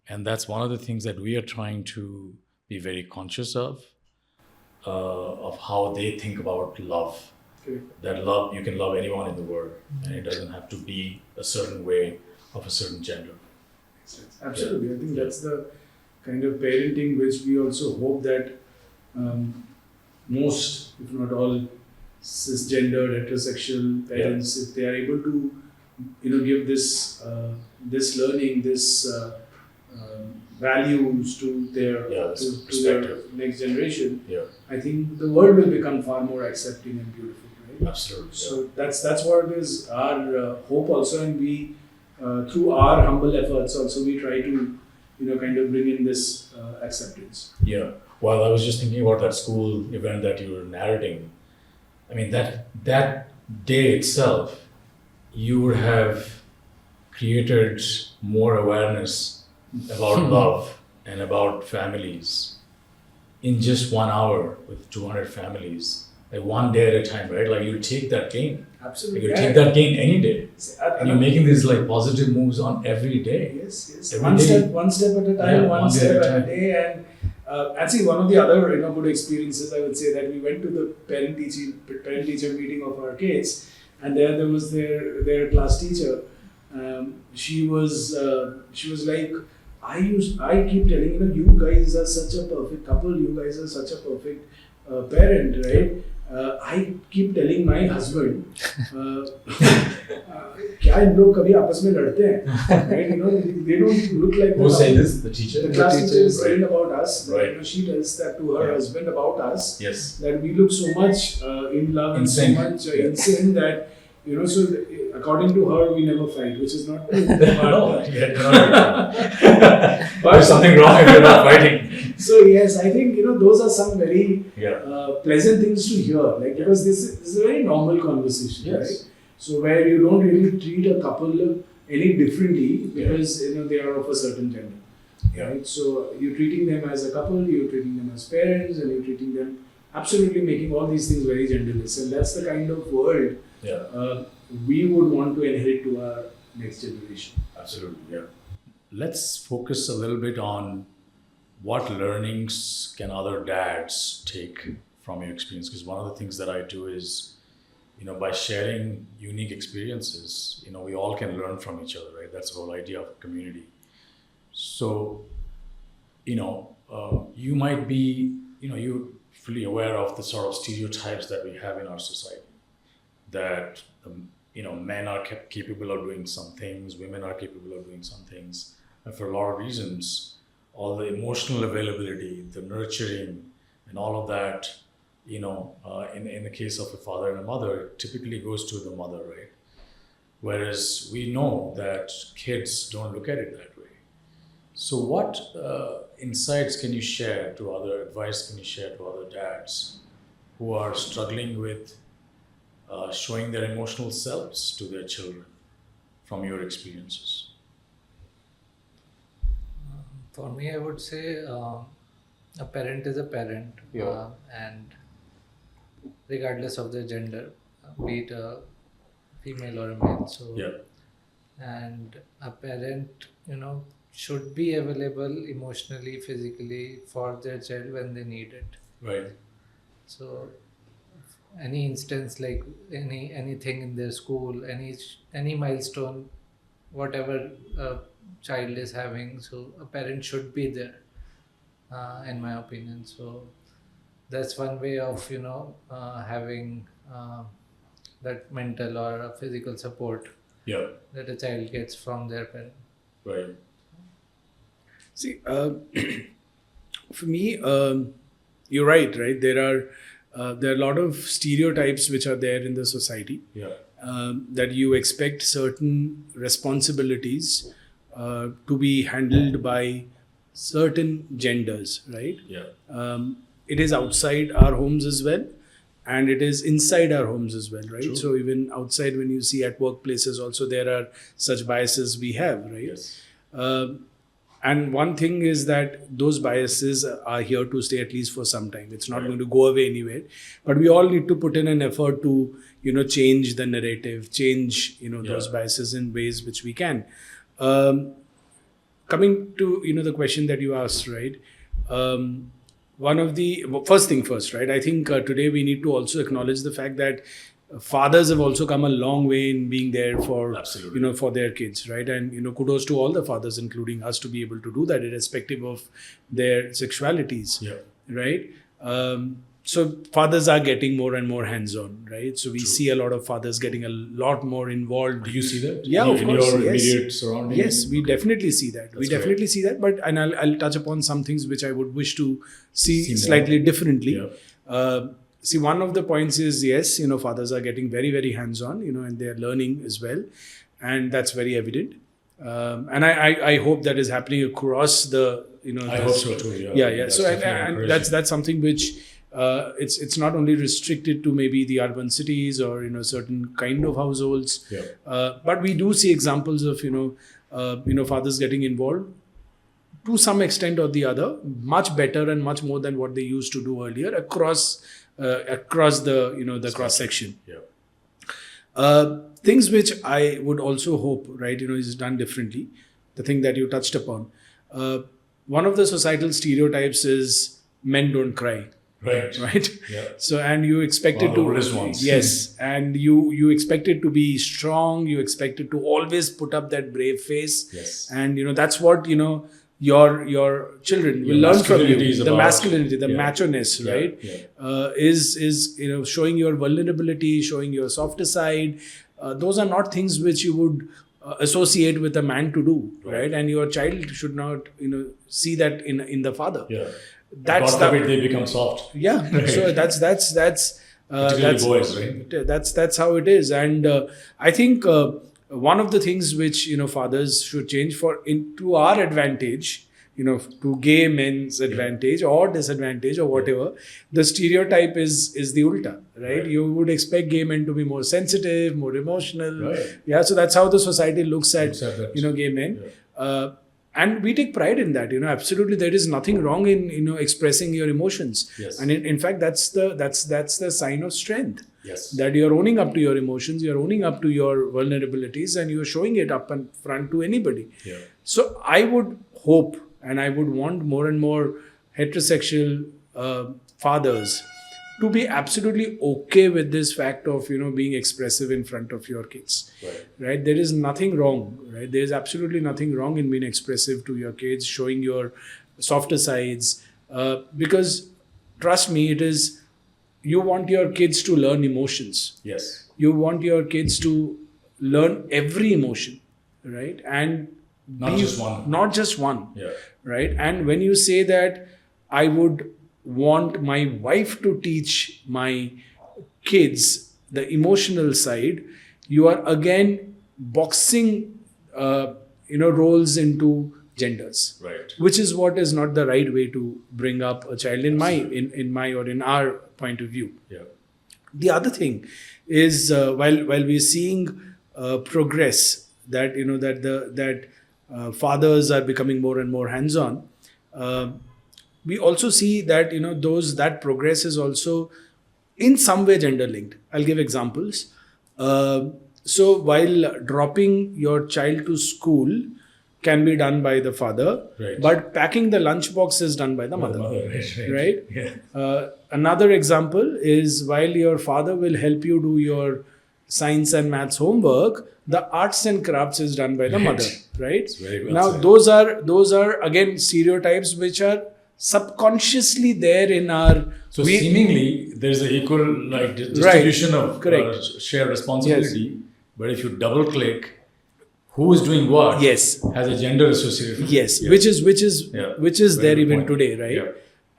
And that's one of the things that we are trying to be very conscious of how they think about love. Okay. That love, you can love anyone in the world, and it doesn't have to be a certain way of a certain gender. Absolutely. I think that's the kind of parenting which we also hope that most, if not all, cisgender, heterosexual parents, if they are able to, give this learning, this values to their to their next generation, I think the world will become far more accepting and beautiful. Right? Absolutely. So that's what is our hope also, and we through our humble efforts also we try to kind of bring in this acceptance. Yeah. Well, I was just thinking about that school event that you were narrating. I mean, that day itself, you would have created more awareness about love and about families in just 1 hour with 200 families, like one day at a time, right? Like you take that gain. Absolutely. You take that gain any day. And you're making these like positive moves on every day. Yes. Every One step at a time, one step at a day. And see, one of the other good experiences, I would say, that we went to the parent-teacher meeting of our kids, and there was their class teacher. She was like, I keep telling you guys are such a perfect couple, you guys are such a perfect parent, right? I keep telling my husband, क्या इन लोग कभी आपस में लड़ते हैं, right? They don't look like Who said this? The teacher? The class teacher is saying right. about us. Right. She tells that to her husband about us. Yes. That we look so much in love and so much in sync that so according to her we never fight, which is not true. No, but there's something wrong if you're not fighting. So yes, I think those are some very pleasant things to hear, like because this is a very normal conversation, right? So where you don't really treat a couple any differently because they are of a certain gender, right? So you're treating them as a couple, you're treating them as parents, and you're treating them absolutely making all these things very genderless, and that's the kind of world we would want to inherit to our next generation. Absolutely, yeah. Let's focus a little bit on what learnings can other dads take from your experience, because one of the things that I do is, by sharing unique experiences, we all can learn from each other, right? That's the whole idea of community. So, you might be, you're fully aware of the sort of stereotypes that we have in our society, that men are capable of doing some things, women are capable of doing some things, and for a lot of reasons, all the emotional availability, the nurturing, and all of that, in the case of a father and a mother, typically goes to the mother, right? Whereas we know that kids don't look at it that way. So what insights can you share to advice can you share to other dads who are struggling with showing their emotional selves to their children from your experiences? For me, I would say a parent is a parent, and regardless of their gender, be it a female or a male. So, and a parent, should be available emotionally, physically for their child when they need it. Right. So, any instance like anything in their school, any milestone, whatever a child is having, so a parent should be there, in my opinion. So that's one way of having that mental or physical support that a child gets from their parent. Right. See, for me, you're right. There are a lot of stereotypes which are there in the society. that you expect certain responsibilities to be handled by certain genders, right? Yeah. It is outside our homes as well, and it is inside our homes as well, right? True. So even outside, when you see at workplaces also, there are such biases we have, right? Yes. And one thing is that those biases are here to stay at least for some time. It's not going to go away anywhere. But we all need to put in an effort to, change the narrative, change, those biases in ways which we can. Coming to, the question that you asked, right? First thing first, right? I think today we need to also acknowledge the fact that fathers have also come a long way in being there for Absolutely. for their kids, right? And kudos to all the fathers, including us, to be able to do that irrespective of their sexualities, right? So fathers are getting more and more hands-on, right? So we see a lot of fathers getting a lot more involved. Do you see that? Yeah, in of course. your Yes. immediate surroundings? Yes, we definitely see that. That's great. See that. But I'll touch upon some things which I would wish to see See more. slightly differently. Yeah. See, one of the points is, yes, fathers are getting very, very hands-on, and they're learning as well. And that's very evident. And I hope that is happening across the, I hope so too. Yeah. That's So definitely and encouraging. that's something which it's not only restricted to maybe the urban cities or certain kind of households, but we do see examples of fathers getting involved to some extent or the other, much better and much more than what they used to do earlier across the the cross section. Things which I would also hope, right, is done differently. The thing that you touched upon, one of the societal stereotypes is men don't cry. Right. Yeah. So, and you expect One it of the to oldest ones. yes, and you expect it to be strong. You expect it to always put up that brave face. Yes. And that's what your children will Your learn from masculinity you. is The about- masculinity, the Yeah. macho-ness, Yeah. right? Yeah. Is showing your vulnerability, showing your softer side. Those are not things which you would associate with a man to do, right? And your child should not see that in the father. Yeah. That's God forbid they become soft. Yeah. Right. So that's Particularly boys, right? that's how it is. And I think one of the things which fathers should change to our advantage, to gay men's advantage or disadvantage or whatever, the stereotype is the ulta, right? You would expect gay men to be more sensitive, more emotional. Right. Yeah. So that's how the society looks at that. gay men. Yeah. And we take pride in that. Absolutely, there is nothing wrong in expressing your emotions. Yes. And in fact, that's the sign of strength. Yes. That you're owning up to your emotions, you're owning up to your vulnerabilities, and you're showing it up in front to anybody. Yeah. So I would hope, and I would want more and more heterosexual fathers to be absolutely okay with this fact of being expressive in front of your kids. Right? There is nothing wrong, right? There is absolutely nothing wrong in being expressive to your kids, showing your softer sides, because trust me, it is, you want your kids to learn emotions. Yes. You want your kids to learn every emotion, right? And Not just one. Not just one. Yeah. Right? And when you say that I would want my wife to teach my kids the emotional side, you are again boxing roles into genders, Right. which is what is not the right way to bring up a child in our point of view. Yeah. The other thing is while we're seeing progress that that fathers are becoming more and more hands-on, we also see that that progress is also in some way gender linked. I'll give examples. So while dropping your child to school can be done by the father, Right. but packing the lunchbox is done by the mother. Right? Yeah. Another example is while your father will help you do your science and maths homework, the arts and crafts is done by the mother, right? very well Now said. those are again stereotypes which are subconsciously there in our. So seemingly there's an equal distribution of Correct. shared responsibility, but if you double click, who is doing what? Yes. Has a gender associated. Yes, Yeah. which is Yeah. which is Very there good even point. today, right? Yeah.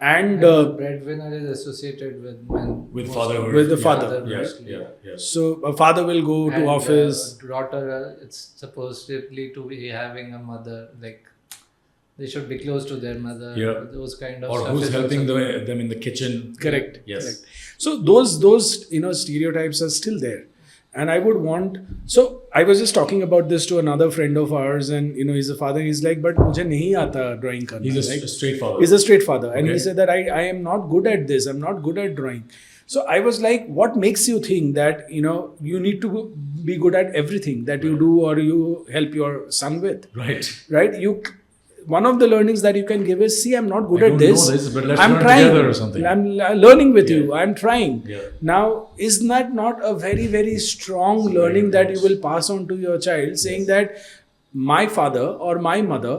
And the breadwinner is associated with men. With most- fatherhood. With the Yeah, father. Yeah, mostly. yeah. so a father will go And to office. daughter, it's supposedly to be having a mother, like they should be close to their mother. Yeah. Those kind of Or stuff. who's is helping also- them in the kitchen. Correct. Yes. Correct. So those stereotypes are still there, and I would want. So I was just talking about this to another friend of ours, and he's a father. He's like, but मुझे नहीं आता drawing करना. He's a Like, straight father. he's a straight father, and he Okay. said that I am not good at this. I'm not good at drawing. So I was like, what makes you think that you need to be good at everything that you do or you help your son with? Right. Right? One of the learnings that you can give is, see, I'm not good I at don't this. know this, but let's I'm learn trying. together or something. I'm learning with Yeah. you. I'm trying. Yeah. Now, is that not a very, very strong It's learning very that you close. will pass on to your child, saying that my father or my mother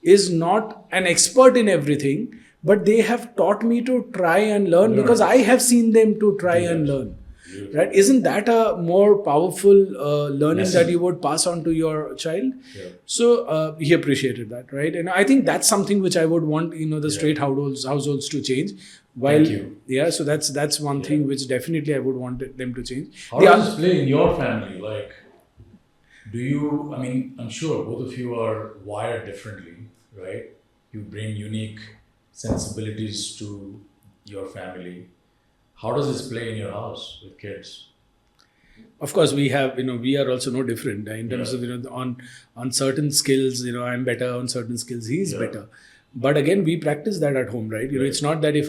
is not an expert in everything, but they have taught me to try and learn because I have seen them to try Do and that. learn. Beautiful. Right? Isn't that a more powerful learning Lesson. that you would pass on to your child? Yeah. So he appreciated that, right? And I think that's something which I would want, the straight households to change. While, Thank you. yeah, so that's one thing which definitely I would want them to change. How The does oth- this play in your family? Like, I'm sure both of you are wired differently, right? You bring unique sensibilities to your family. How does this play in your house with kids? Of course, we have, we are also no different in terms Yeah. of, on certain skills, I'm better on certain skills, he's Yeah. better. But again, we practice that at home, right? Right. It's not that if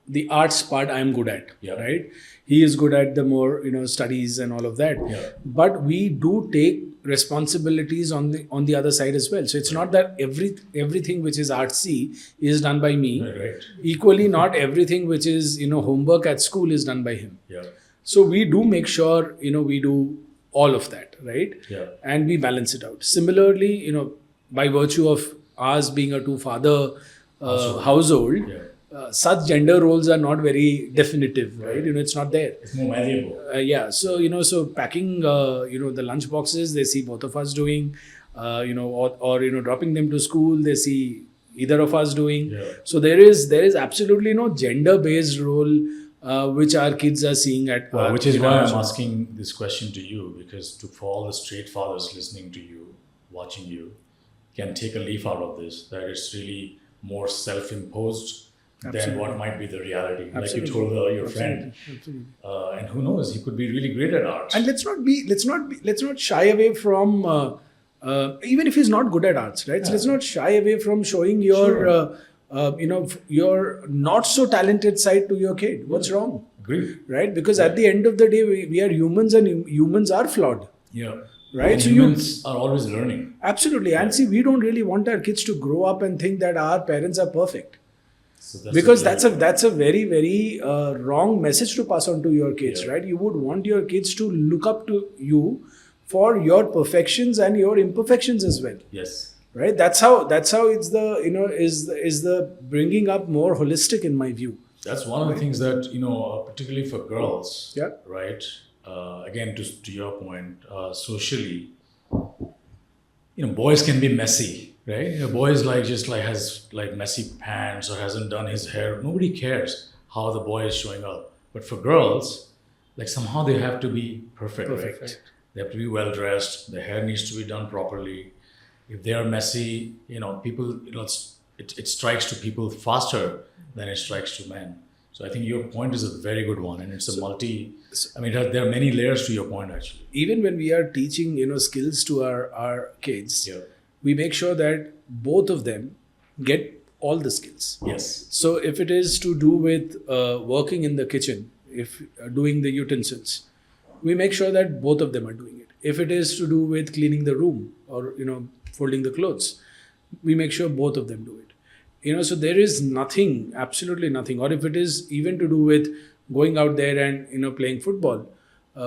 the arts part I'm good at, Yeah. right? He is good at the more, studies and all of that. Yeah. But we do take responsibilities on the other side as well. So it's not that everything which is artsy is done by me. Right. Equally, not everything which is, homework at school is done by him. Yeah. So we do make sure, we do all of that, right? Yeah. And we balance it out. Similarly, by virtue of ours being a two-father household, Yeah. such gender roles are not very definitive, right? It's not there. It's more malleable. Yeah. So, so packing, the lunch boxes, they see both of us doing, or dropping them to school, they see either of us doing. Yeah. So there is absolutely no gender-based role which our kids are seeing at. Well, which is why I'm so- asking this question to you, because for all the straight fathers listening to you, watching you, can take a leaf out of this, that it's really more self-imposed than Absolutely. what might be the reality. Absolutely. Like you told your friend, Absolutely. and who knows, he could be really great at art. And let's not shy away from even if he's not good at arts, right? So let's not shy away from showing your your not so talented side to your kid. What's wrong, Agreed. right? Because at the end of the day, we are humans, and humans are flawed, Yeah. right? And So humans are always learning. absolutely, and see, we don't really want our kids to grow up and think that our parents are perfect. So Because a that's a very, very wrong message to pass on to your kids, Yeah. right? You would want your kids to look up to you for your perfections and your imperfections as well, Yes. right? That's how it's the is the bringing up more holistic in my view. That's one of the things that, particularly for girls, Yeah. right? Again, to your point, socially, boys can be messy, right? Boys has messy pants or hasn't done his hair. Nobody cares how the boy is showing up. But for girls, somehow they have to be perfect. Perfect. Right? They have to be well dressed. The hair needs to be done properly. If they are messy, people, it strikes to people faster than it strikes to men. So I think your point is a very good one, and it's there are many layers to your point actually. Even when we are teaching skills to our kids, Yeah. we make sure that both of them get all the skills. Yes. So if it is to do with working in the kitchen, if doing the utensils, we make sure that both of them are doing it. If it is to do with cleaning the room or folding the clothes, we make sure both of them do it. So there is nothing, absolutely nothing. Or if it is even to do with going out there and playing football,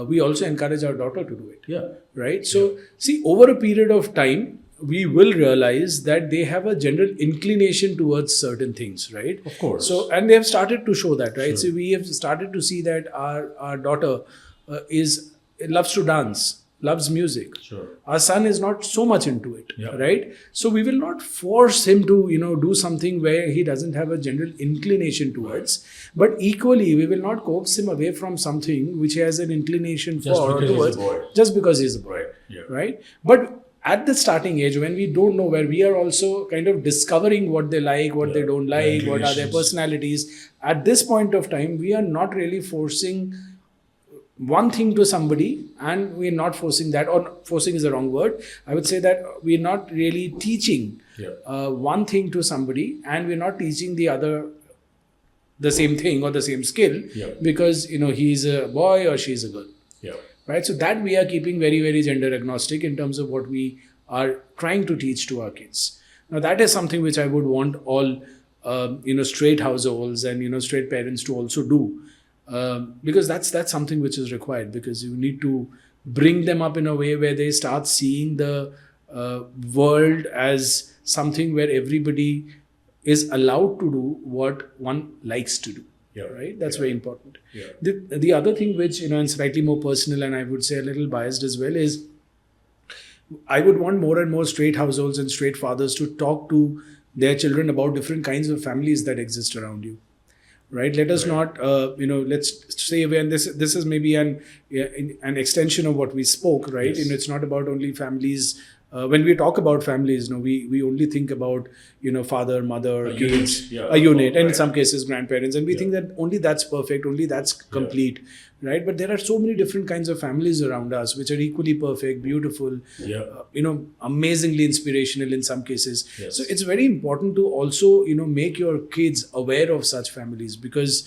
we also encourage our daughter to do it. Yeah. Right. So see, over a period of time, we will realize that they have a general inclination towards certain things, right? Of course. So, and they have started to show that, right? Sure. So we have started to see that our daughter loves to dance, loves music. Sure. Our son is not so much into it, Yeah. right? So we will not force him to, do something where he doesn't have a general inclination towards. But equally, we will not coax him away from something which he has an inclination Just for because he's a towards, boy. just because he's a boy, Right. Yeah. right? But at the starting age, when we don't know, where we are also kind of discovering what they like, what they don't like, what are their inclinations. personalities, at this point of time, we are not really forcing one thing to somebody, and we're not forcing that, or forcing is the wrong word. I would say that we're not really teaching one thing to somebody, and we're not teaching the other the same thing or the same skill because he's a boy or she's a girl. Yeah. Right, so that we are keeping very, very gender agnostic in terms of what we are trying to teach to our kids. Now, that is something which I would want all, straight households and straight parents to also do, because that's something which is required. Because you need to bring them up in a way where they start seeing the world as something where everybody is allowed to do what one likes to do. Yeah. Right, that's very important. Yeah. The other thing which and slightly more personal, and I would say a little biased as well, is I would want more and more straight households and straight fathers to talk to their children about different kinds of families that exist around you. Right, let us not let's stay away, and this is maybe an extension of what we spoke, right? Yes. It's not about only families. When we talk about families, we only think about father, mother, kids, unit, a unit, and in right. some cases grandparents, and we think that only that's perfect, only that's complete, right? But there are so many different kinds of families around us which are equally perfect, beautiful, amazingly inspirational in some cases. Yes. So it's very important to also make your kids aware of such families, because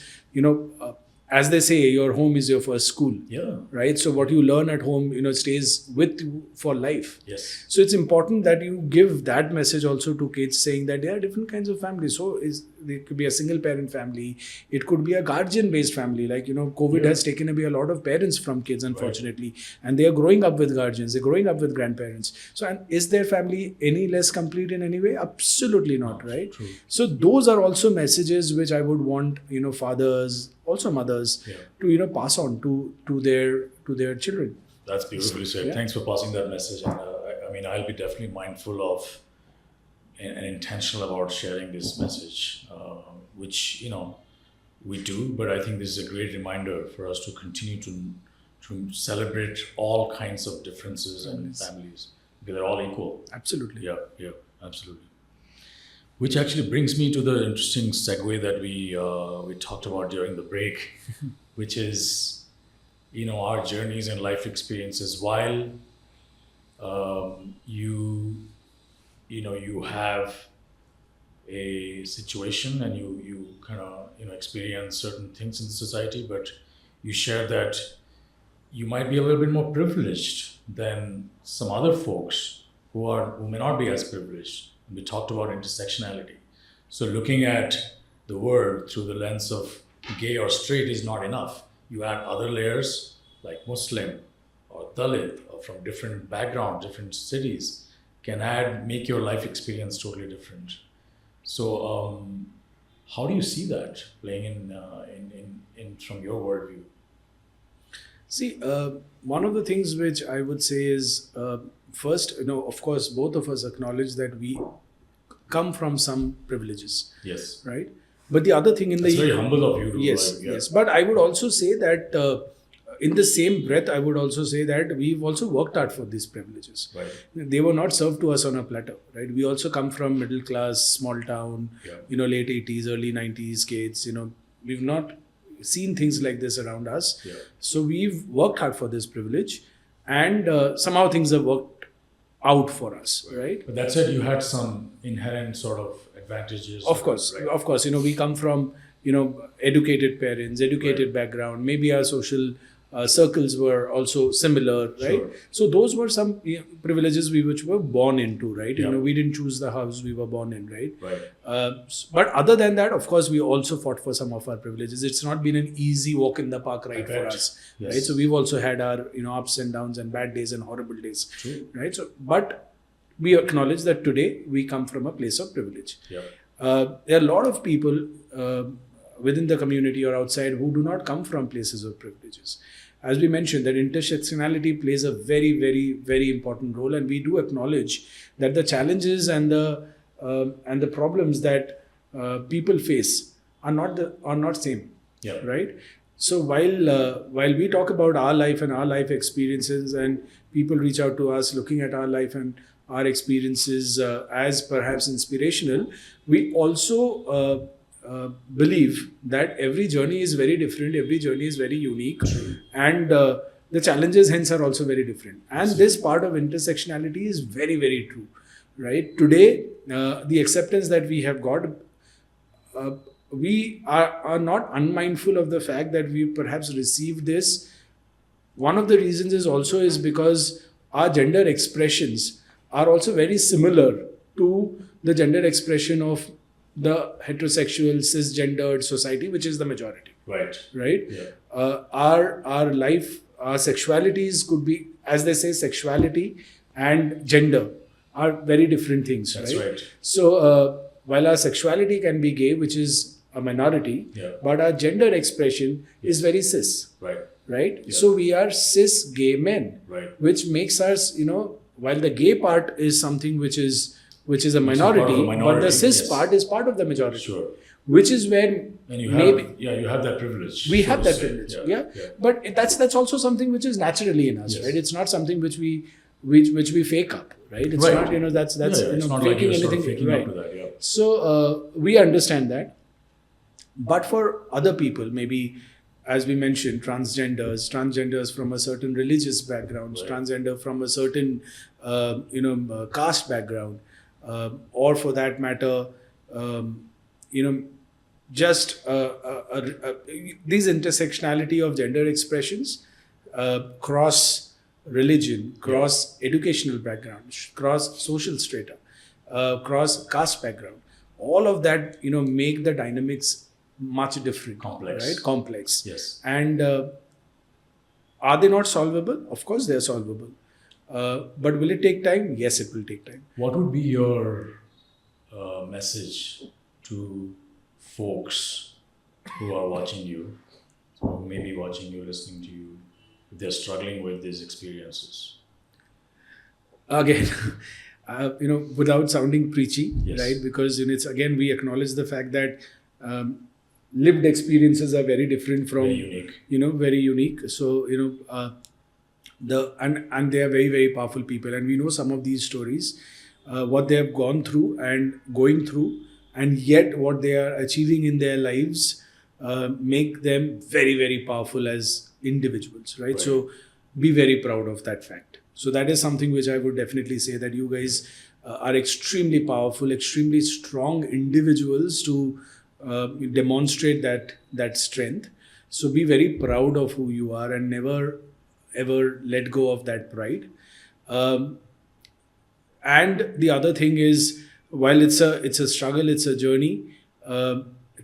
as they say, your home is your first school. Yeah. Right. So what you learn at home, stays with you for life. Yes. So it's important that you give that message also to kids, saying that there are different kinds of families. So it could be a single parent family. It could be a guardian based family. Like, COVID has taken away a lot of parents from kids, unfortunately. Right. And they are growing up with guardians. They're growing up with grandparents. So, and is their family any less complete in any way? Absolutely not. Right. True. So those are also messages which I would want, fathers, also mothers, to pass on to their children. That's beautifully said. Yeah. Thanks for passing that message. And I'll be definitely mindful of and intentional about sharing this message, which we do. But I think this is a great reminder for us to continue to celebrate all kinds of differences and families, because they're all equal. Absolutely. Yeah, absolutely. Which actually brings me to the interesting segue that we talked about during the break, which is, our journeys and life experiences. While you have a situation and you kind of experience certain things in the society, but you share that you might be a little bit more privileged than some other folks who may not be as privileged. We talked about intersectionality. So looking at the world through the lens of gay or straight is not enough. You add other layers like Muslim or Dalit or from different backgrounds, different cities, can make your life experience totally different. So how do you see that playing in from your worldview? See, one of the things which I would say is, first, of course, both of us acknowledge that we come from some privileges. Yes. Right? But the other thing It's very humble of you to Yes. But I would also say that in the same breath, I would also say that we've also worked hard for these privileges. Right. They were not served to us on a platter, right? We also come from middle class, small town, late 80s, early 90s kids, we've not seen things like this around us. Yeah. So we've worked hard for this privilege, and somehow things have worked out for us, right? But that said, you had some inherent sort of advantages. Of course, we come from, educated parents, educated background, maybe our social circles were also similar, right? Sure. So those were some privileges which were born into, right? Yeah. We didn't choose the house we were born in, right? Right. But other than that, of course, we also fought for some of our privileges. It's not been an easy walk in the park ride for us, Yes. right? So we've also had our, ups and downs and bad days and horrible days, True. right? So, but we acknowledge that today we come from a place of privilege. Yeah. There are a lot of people within the community or outside who do not come from places of privileges. as we mentioned, that intersectionality plays a very, very, very important role, and we do acknowledge that the challenges and the problems that people face are not same, Yeah. right? So while we talk about our life and our life experiences, and people reach out to us looking at our life and our experiences as perhaps inspirational, we also believe that every journey is very different, every journey is very unique, and the challenges hence are also very different. And this part of intersectionality is very, very true, right? Today, the acceptance that we have got, we are not unmindful of the fact that we perhaps received this. One of the reasons is because our gender expressions are also very similar to the gender expression of the heterosexual cisgendered society, which is the majority, Right. right? Yeah. Our life, our sexualities could be, as they say, sexuality and gender are very different things. That's right. So while our sexuality can be gay, which is a minority, Yeah. but our gender expression is very cis, Right. right? Yeah. So we are cis gay men, Right. which makes us, while the gay part is something which is a Which is part of minority, a but minority, the cis yes. part is part of the majority, Sure. which is where And you maybe have, you have that privilege. we so have to that say. privilege, Yeah. But that's also something which is naturally in us, Yes. right? It's not something which we fake up, right? It's Right. not, that's Yeah, it's not like faking you're sort anything, of faking right? up to that. Yeah. So we understand that, but for other people, maybe as we mentioned, transgenders from a certain religious background, Right. transgender from a certain caste background, or for that matter, just these intersectionality of gender expressions cross religion, cross educational background, cross social strata, cross caste background. All of that, make the dynamics much different, Complex. right? Complex. Yes. And are they not solvable? Of course, they are solvable. But will it take time? Yes, it will take time. What would be your message to folks who are watching you, or maybe watching you, listening to you, if they're struggling with these experiences? Again, without sounding preachy, Yes. right? Because it's, again, we acknowledge the fact that lived experiences are very different from, Very unique. very unique. So, and they are very, very powerful people. And we know some of these stories, what they have gone through and going through, and yet what they are achieving in their lives make them very, very powerful as individuals, right? So be very proud of that fact. So that is something which I would definitely say, that you guys are extremely powerful, extremely strong individuals to demonstrate that strength. So be very proud of who you are and never ever let go of that pride. And the other thing is, while it's a struggle, it's a journey,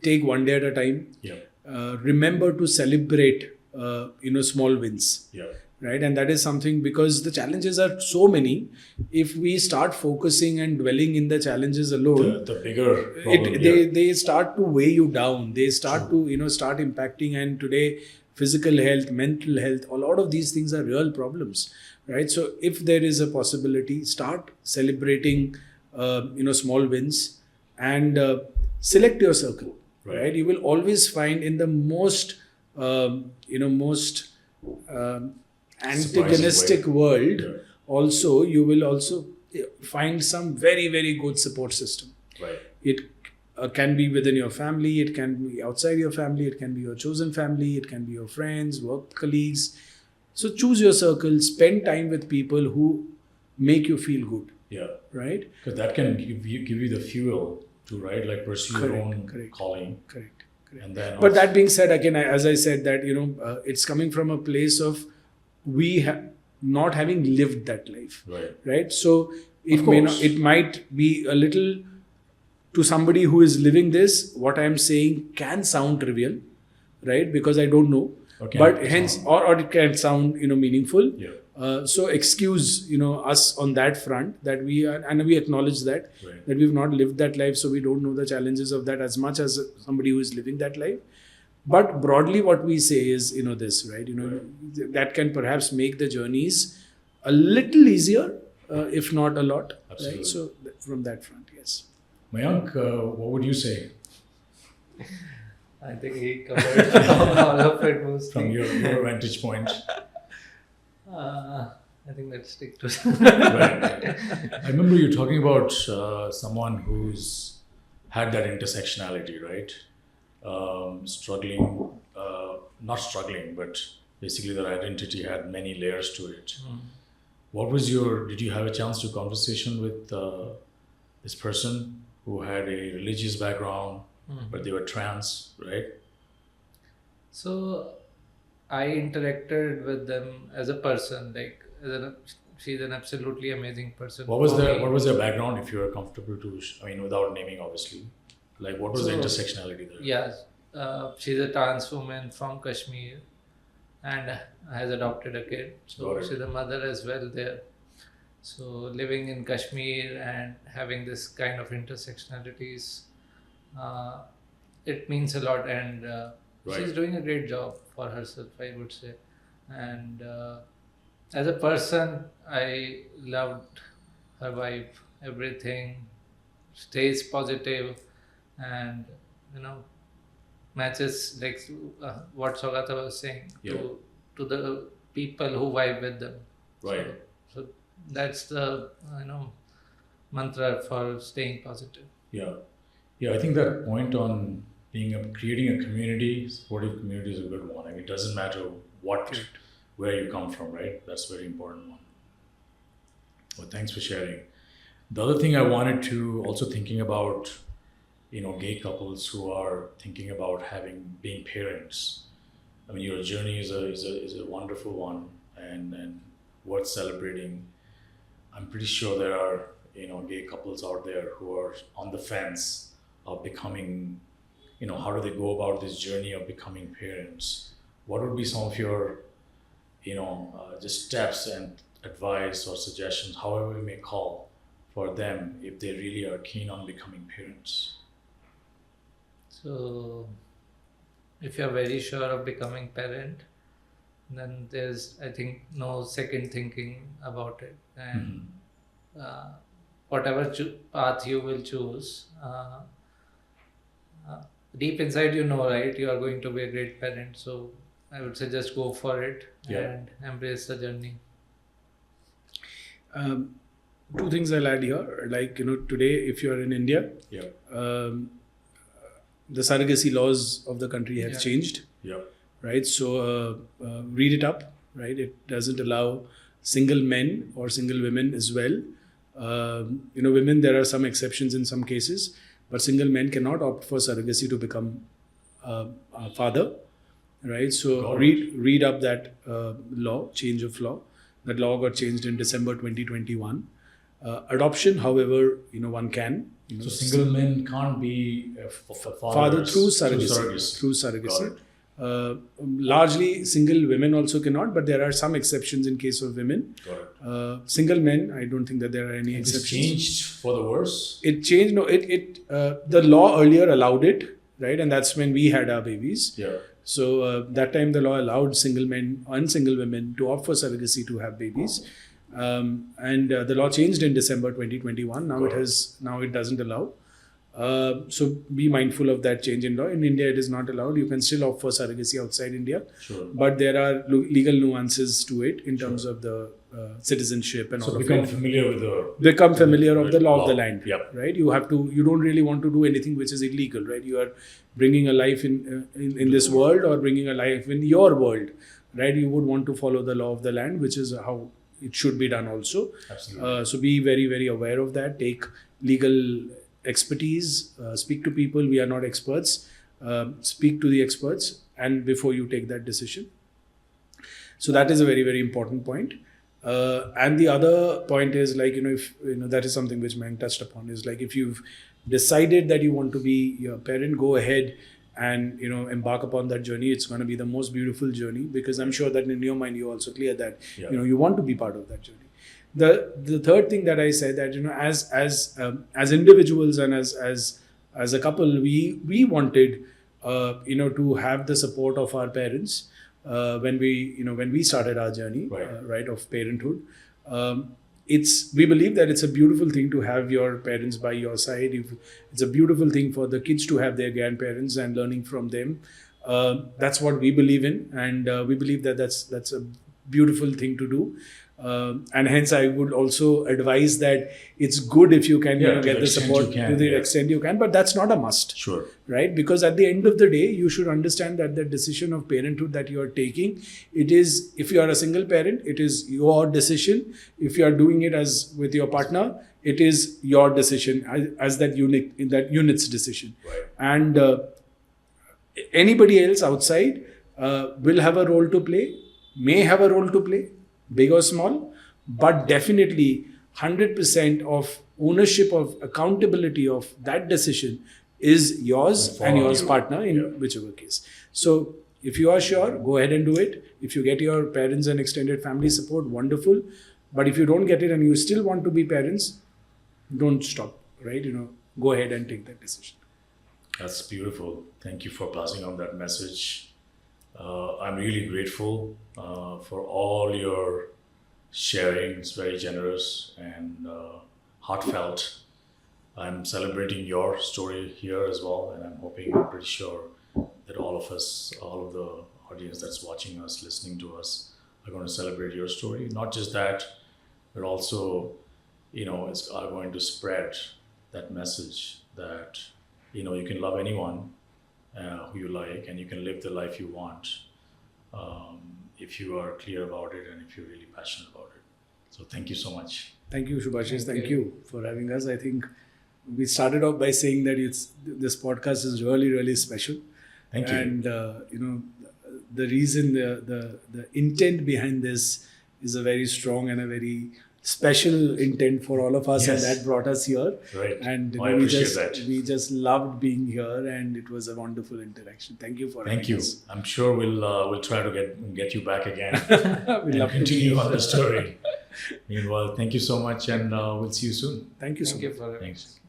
take one day at a time. Yeah. Remember to celebrate small wins. Yeah. Right, and that is something, because the challenges are so many. If we start focusing and dwelling in the challenges alone, The bigger problem. they start to weigh you down. They start to start impacting. And today, physical health, mental health, a lot of these things are real problems, right? So if there is a possibility, start celebrating small wins, and select your circle. Right, you will always find in the most antagonistic world, also you will also find some very, very good support system. Right. It can be within your family, it can be outside your family, it can be your chosen family, it can be your friends, work colleagues. So choose your circle, spend time with people who make you feel good. Yeah. Right. Because that can give you the fuel to, right, like pursue your own calling. Correct. And then But that being said, again, as I said, that it's coming from a place of not having lived that life, right? So it might be a little, to somebody who is living this, what I am saying can sound trivial, right? Because I don't know, but hence, or it can sound meaningful. Yeah. So excuse us on that front, that we are, and we acknowledge that we've not lived that life, so we don't know the challenges of that as much as somebody who is living that life. But broadly, what we say is, this, right? That can perhaps make the journeys a little easier, if not a lot. Absolutely. Right? So from that front, yes. Mayank, what would you say I think he covered all of it mostly. from your vantage point? I think let's stick to Right. I remember you talking about someone who's had that intersectionality, right? Struggling, not struggling, but basically their identity had many layers to it. What was did you have a chance to conversation with this person who had a religious background, but they were trans, right? So I interacted with them as a person, like she's an absolutely amazing person. What was their background, if you are comfortable to, without naming, obviously? Like, what was the intersectionality there? Yes, she's a trans woman from Kashmir and has adopted a kid. So she's a mother as well there. So living in Kashmir and having this kind of intersectionalities, it means a lot, and she's doing a great job for herself, I would say. And as a person, I loved her vibe, everything, stays positive, and matches like what Sougata was saying to the people who vibe with them. Right. So that's the mantra for staying positive. Yeah. I think that point on creating a community, supportive community, is a good one. It doesn't matter where you come from, right? That's a very important one. Well, thanks for sharing. The other thing I wanted to also thinking about, gay couples who are thinking about being parents. I mean, your journey is a wonderful one and worth celebrating. I'm pretty sure there are gay couples out there who are on the fence of becoming. How do they go about this journey of becoming parents? What would be some of your just steps and advice or suggestions, however we may call, for them if they really are keen on becoming parents? So, if you're very sure of becoming parent, then there's, I think, no second thinking about it. And whatever path you will choose, deep inside right, you are going to be a great parent. So I would say just go for it and embrace the journey. Two things I'll add here. Like, today, if you're in India, the surrogacy laws of the country have changed. Right. So read it up. Right. It doesn't allow single men or single women as well. Women, there are some exceptions in some cases, but single men cannot opt for surrogacy to become a father. Right. So read up that law, change of law. That law got changed in December 2021. Adoption, however, one can. So single men can't be father through surrogacy. Largely, single women also cannot, but there are some exceptions in case of women. Single men, I don't think that there are any exceptions. It changed for the worse? It changed. No, the law earlier allowed it, right? And that's when we had our babies. So that time the law allowed single men and single women to opt for surrogacy to have babies. And the law changed in December 2021. Now it doesn't allow. So be mindful of that change in law. In India, it is not allowed. You can still opt for surrogacy outside India, but there are legal nuances to it in terms of the citizenship and all of it. Become familiar of the law of the land, right? You don't really want to do anything which is illegal, right? You are bringing a life in this world or bringing a life in your world, right? You would want to follow the law of the land, which is how it should be done also. Absolutely. So be very, very aware of that. Take legal expertise, speak to people. We are not experts. Speak to the experts and before you take that decision. So that is a very, very important point. And the other point is if that is something which Mayank touched upon, is like if you've decided that you want to be your parent, go ahead and embark upon that journey. It's going to be the most beautiful journey, because I'm sure that in your mind you're also clear that you want to be part of that journey. The third thing that I said, that as individuals and as a couple, we wanted to have the support of our parents when we started our journey, Right. of parenthood. We believe that it's a beautiful thing to have your parents by your side. It's a beautiful thing for the kids to have their grandparents and learning from them. That's what we believe in, and we believe that that's a beautiful thing to do. And hence, I would also advise that it's good if you can to get the the extent support you can, to the yeah. extent you can, but that's not a must. Sure. Right? Because at the end of the day, you should understand that the decision of parenthood that you are taking, it is, if you are a single parent, it is your decision. If you are doing it as with your partner, it is your decision as that unit's decision. Right. And anybody else outside will have a role to play, may have a role to play, big or small, but definitely 100% of ownership of accountability of that decision is yours and yours partner in whichever case. So if you are sure, go ahead and do it. If you get your parents and extended family support, wonderful. But if you don't get it and you still want to be parents, don't stop, right? Go ahead and take that decision. That's beautiful. Thank you for passing on that message. I'm really grateful for all your sharing. It's very generous and heartfelt. I'm celebrating your story here as well, and I'm pretty sure that all of us, all of the audience that's watching us, listening to us, are going to celebrate your story. Not just that, but also, are going to spread that message that, you can love anyone who you like, and you can live the life you want if you are clear about it and if you're really passionate about it. So thank you so much. Thank you, Subhasis. Thank you for having us. I think we started off by saying that this podcast is really, really special. Thank you. And the reason, the intent behind this is a very strong and a very special intent for all of us, Yes. and that brought us here. Right. And I appreciate that. we just loved being here, and it was a wonderful interaction. Thank you for Thank having you. us. I'm sure we'll try to get you back again We'd and love to be continue here. on the story. Meanwhile, thank you so much, and we'll see you soon. Thank you so Thank much. you for it. Thanks.